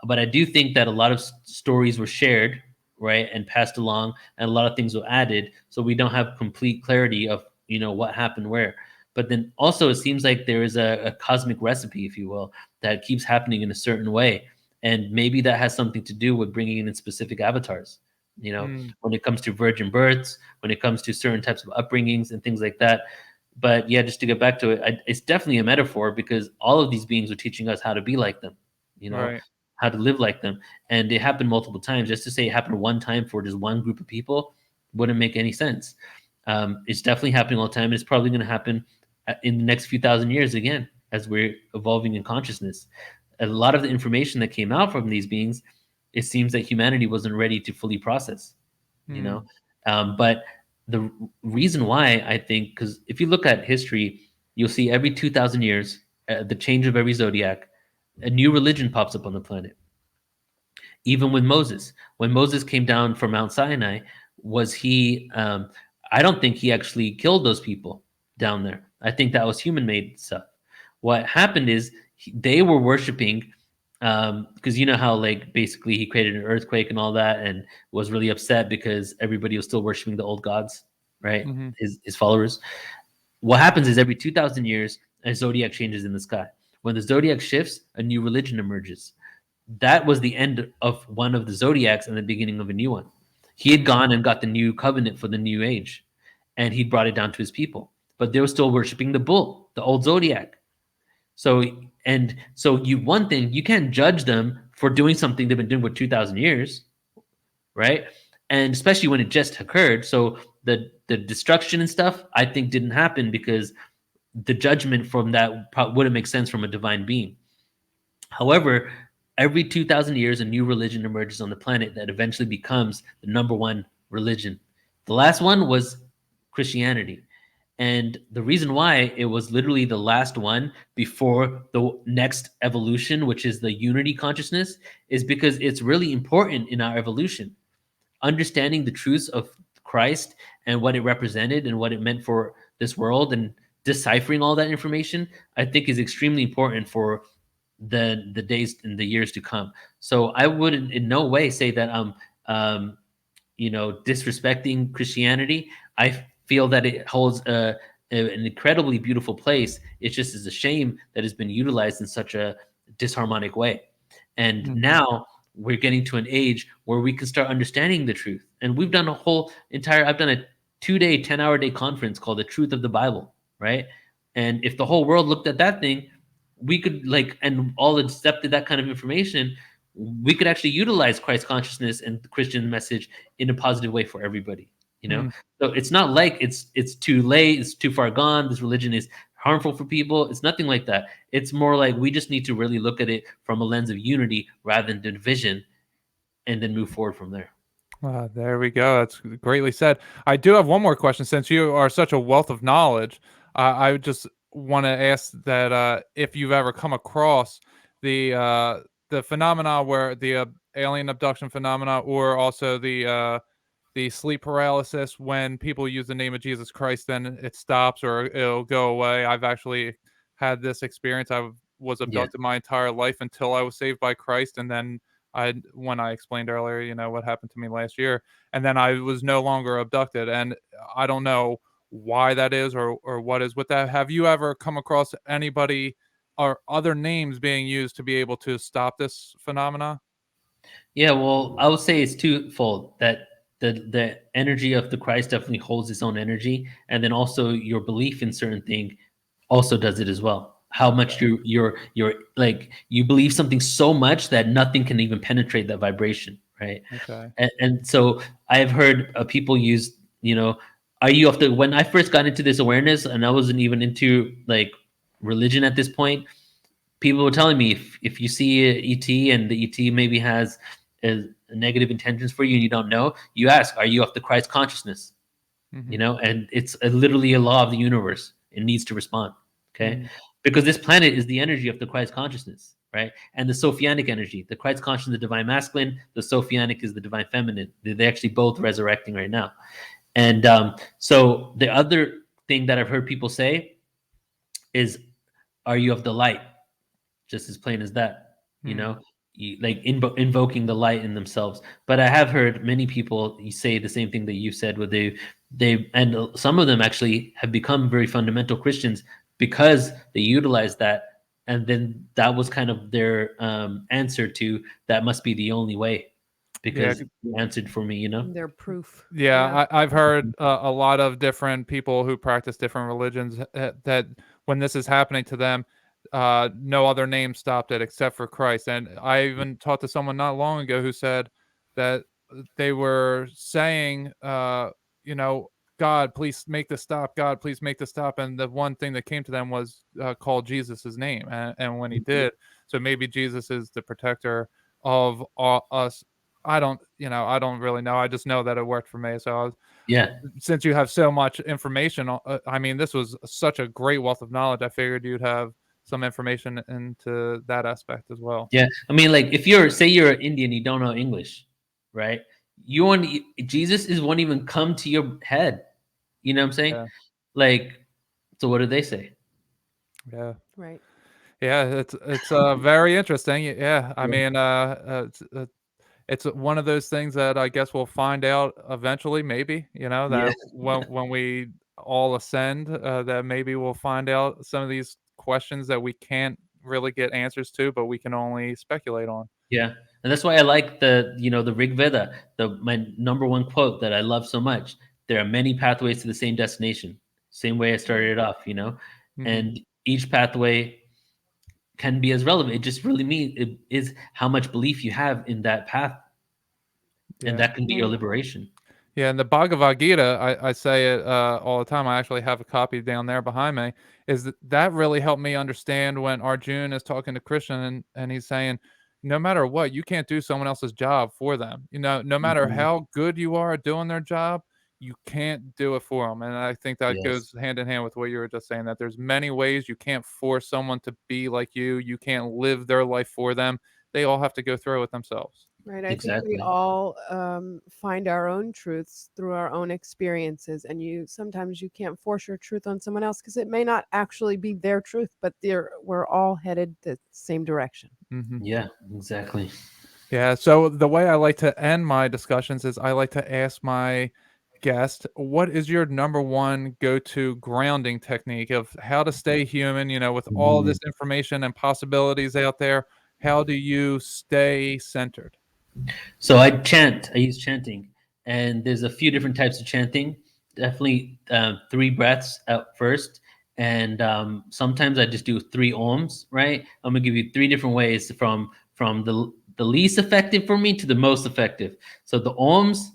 But I do think that a lot of stories were shared, right, and passed along, and a lot of things were added, so we don't have complete clarity of what happened where. But then also, it seems like there is a cosmic recipe, if you will, that keeps happening in a certain way, and maybe that has something to do with bringing in specific avatars. When it comes to virgin births, when it comes to certain types of upbringings and things like that. But yeah, just to get back to it, it's definitely a metaphor, because all of these beings are teaching us how to be like them. Right. How to live like them. And it happened multiple times. Just to say it happened one time for just one group of people wouldn't make any sense. It's definitely happening all the time. And it's probably going to happen in the next few thousand years again, as we're evolving in consciousness. A lot of the information that came out from these beings, it seems that humanity wasn't ready to fully process, but the reason why, I think, because if you look at history, you'll see every 2,000 years, the change of every zodiac, a new religion pops up on the planet. Even with Moses, when Moses came down from Mount Sinai, was he? I don't think he actually killed those people down there. I think that was human-made stuff. What happened is they were worshiping, because you know how like basically he created an earthquake and all that, and was really upset because everybody was still worshiping the old gods, right? Mhm. His followers. What happens is every 2,000 years, a zodiac changes in the sky. When the zodiac shifts, a new religion emerges. that was the end of one of the zodiacs and the beginning of a new one. He had gone and got the new covenant for the new age, and he brought it down to his people. But they were still worshiping the bull, the old zodiac. So you one thing, you can't judge them for doing something they've been doing for 2,000 years, right? And especially when it just occurred. So the destruction and stuff, I think, didn't happen because the judgment from that wouldn't make sense from a divine being. However, every 2,000 years, a new religion emerges on the planet that eventually becomes the number one religion. The last one was Christianity. And the reason why it was literally the last one before the next evolution, which is the unity consciousness, is because it's really important in our evolution. Understanding the truths of Christ and what it represented and what it meant for this world and deciphering all that information, I think is extremely important for the days and the years to come. So I would in no way say that I'm disrespecting Christianity. I feel that it holds an incredibly beautiful place. It just is a shame that it's been utilized in such a disharmonic way. And now we're getting to an age where we can start understanding the truth. And we've done I've done a 2-day, 10-hour day conference called The Truth of the Bible, right? And if the whole world looked at that thing, we could and all accepted that kind of information, we could actually utilize Christ consciousness and the Christian message in a positive way for everybody, So it's not like it's too late, it's too far gone, this religion is harmful for people. It's nothing like that. It's more like we just need to really look at it from a lens of unity rather than division, and then move forward from there. There we go. That's greatly said. I do have one more question. Since you are such a wealth of knowledge, I would just want to ask that if you've ever come across the phenomena where the alien abduction phenomena, or also the sleep paralysis when people use the name of Jesus Christ, then it stops or it'll go away. I've actually had this experience. I was abducted my entire life until I was saved by Christ, and then when I explained earlier, what happened to me last year, and then I was no longer abducted, and I don't know why that is or what is with that. Have you ever come across anybody or other names being used to be able to stop this phenomena? Yeah, well, I would say it's twofold. That the energy of the Christ definitely holds its own energy, and then also your belief in certain thing also does it as well. How much you're like, you believe something so much that nothing can even penetrate that vibration, right? Okay. And so I've heard people use, are you when I first got into this awareness, and I wasn't even into like religion at this point, people were telling me if you see a ET and the ET maybe has negative intentions for you and you don't know, you ask, are you of the Christ consciousness? And it's literally a law of the universe. It needs to respond. Okay. Because this planet is the energy of the Christ consciousness, right? And the Sophianic energy, the Christ consciousness, the divine masculine, the Sophianic is the divine feminine. They're actually both resurrecting right now. And so the other thing that I've heard people say is, are you of the light? Just as plain as that, invoking the light in themselves. But I have heard many people say the same thing that you said, where they and some of them actually have become very fundamental Christians because they utilize that, and then that was kind of their answer to that must be the only way, because you answered for me, Their proof. I've heard a lot of different people who practice different religions that when this is happening to them, no other name stopped it except for Christ. And I even talked to someone not long ago who said that they were saying, God, please make this stop. God, please make this stop. And the one thing that came to them was call Jesus' name. And when he did, so maybe Jesus is the protector of us. I don't really know. I just know that it worked for me. So since you have so much information, I mean, this was such a great wealth of knowledge. I figured you'd have some information into that aspect as well. Yeah. I mean, like if say you're an Indian, you don't know English, right? Jesus won't even come to your head. You know what I'm saying? Yeah. Like, so what do they say? Yeah. Right. Yeah, it's very interesting. Yeah, I mean, it's one of those things that I guess we'll find out eventually. Maybe that when we all ascend, that maybe we'll find out some of these questions that we can't really get answers to, but we can only speculate on. Yeah, and that's why I like the Rig Veda, my number one quote that I love so much. There are many pathways to the same destination. Same way I started it off, Mhm. and each pathway can be as relevant. It just really means it is how much belief you have in that path, and Yeah. that can be your liberation. Yeah, and the Bhagavad Gita, I say it all the time. I actually have a copy down there behind me. Is that really helped me understand when Arjun is talking to Krishna and he's saying, no matter what, you can't do someone else's job for them. No matter Mhm. how good you are at doing their job, you can't do it for them. And I think that Yes. goes hand in hand with what you were just saying. That there's many ways you can't force someone to be like you. You can't live their life for them. They all have to go through it themselves. Right. I think we Exactly. all find our own truths through our own experiences, and sometimes you can't force your truth on someone else because it may not actually be their truth, but we're all headed the same direction. Hmm. Yeah, exactly. Yeah, so the way I like to end my discussions is I like to ask my guest, what is your number one go-to grounding technique of how to stay human, with all Mhm. this information and possibilities out there? How do you stay centered? So I chant. I use chanting, and there's a few different types of chanting. Definitely three breaths at first, and sometimes I just do three ohms. Right? I'm gonna give you three different ways from the least effective for me to the most effective. So the ohms,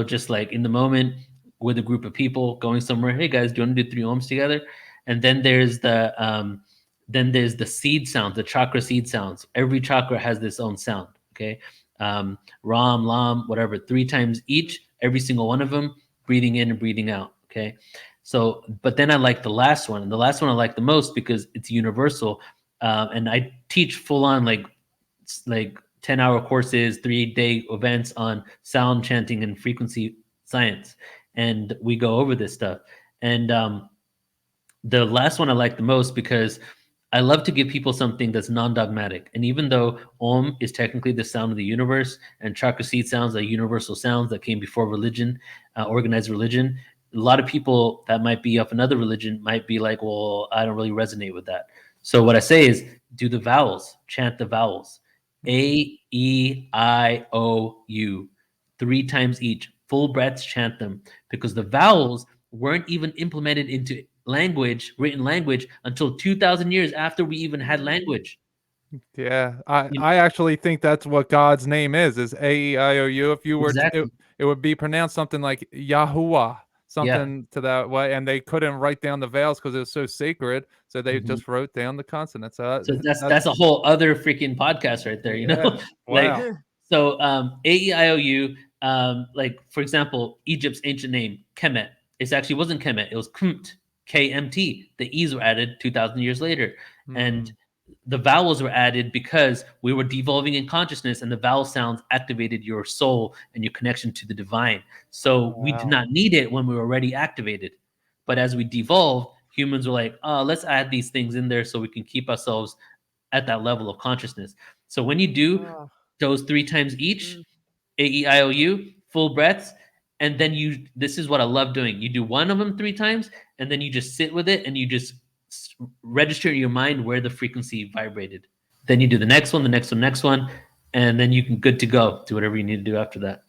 just like in the moment with a group of people going somewhere. Hey guys, do you want to do three ohms together? And then there's the seed sounds, the chakra seed sounds. Every chakra has this own sound. Okay. Ram, Lam, whatever, three times each, every single one of them, breathing in and breathing out. Okay. So, but then I like the last one. And the last one I like the most because it's universal. And I teach full on like 10-hour courses, 3-day events on sound chanting and frequency science. And we go over this stuff. And the last one I like the most because I love to give people something that's non-dogmatic. And even though Om is technically the sound of the universe, and chakra seed sounds are universal sounds that came before religion, organized religion, a lot of people that might be of another religion might be like, well, I don't really resonate with that. So what I say is do the vowels, chant the vowels. A, E, I, O, U. Three times each. Full breaths, chant them. Because the vowels weren't even implemented into written language, until 2,000 years after we even had language. Yeah, I You- I actually think that's what God's name is AEIOU. If you were to, Exactly. it would be pronounced something like Yahuwah, Yeah. something to that way, and they couldn't write down the vowels because it was so sacred, so they Mhm. just wrote down the consonants. So that's That's that's a whole other freaking podcast right there, yeah, like wow. so AEIOU, like for example, Egypt's ancient name Kemet. It actually wasn't Kemet, it was Kmt, KMT. The E's were added 2,000 years later. And Mm, the vowels were added because we were devolving in consciousness, and the vowel sounds activated your soul and your connection to the divine. So we did wow. not need it when we were already activated. But as we devolved, humans were like, oh, let's add these things in there so we can keep ourselves at that level of consciousness. So when you do Oh, those three times each, mm. AEIOU, full breaths, and then this is what I love doing. You do one of them three times, and then you just sit with it and you just register in your mind where the frequency vibrated. Then you do the next one, the next one, next one, and then you can good to go. Do whatever you need to do after that.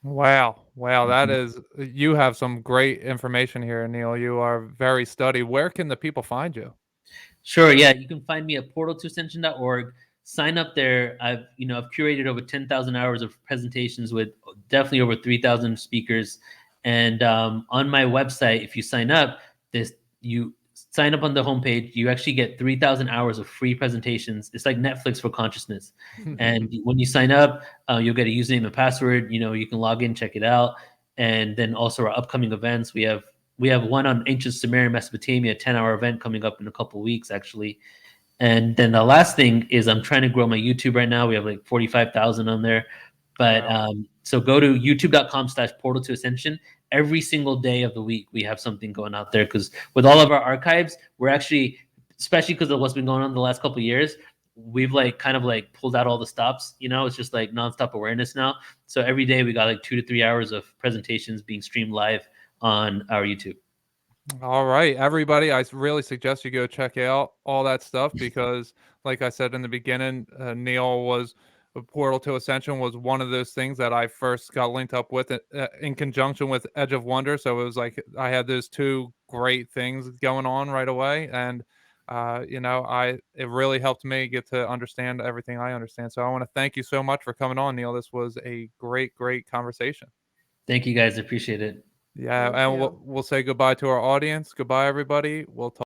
Wow. Wow. That Mhm. is, you have some great information here, Neil. You are very studied. Where can the people find you? Sure, yeah. You can find me at portaltoascension.org. Sign up there. I've curated over 10,000 hours of presentations with definitely over 3,000 speakers. And on my website, if you sign up, you sign up on the homepage, you actually get 3,000 hours of free presentations. It's like Netflix for consciousness. And when you sign up, you'll get a username and password. You can log in, check it out. And then also our upcoming events. We have one on ancient Sumerian Mesopotamia, 10-hour event coming up in a couple weeks, actually. And then the last thing is I'm trying to grow my YouTube right now. We have like 45,000 on there. But Wow. so go to youtube.com/portal to ascension. Every single day of the week, we have something going out there because with all of our archives, we're actually, especially because of what's been going on the last couple of years, we've like kind of like pulled out all the stops. It's just like nonstop awareness now. So every day we got like 2 to 3 hours of presentations being streamed live on our YouTube. All right, everybody, really suggest you go check out all that stuff because, like I said in the beginning, Neil was Portal to Ascension was one of those things that I first got linked up with in conjunction with Edge of Wonder. So it was like I had those two great things going on right away, and it really helped me get to understand everything I understand. So I want to thank you so much for coming on, Neil. This was a great conversation. Thank you guys. Appreciate it. Yeah, Thank and you. we'll say goodbye to our audience. Goodbye, everybody. We'll talk.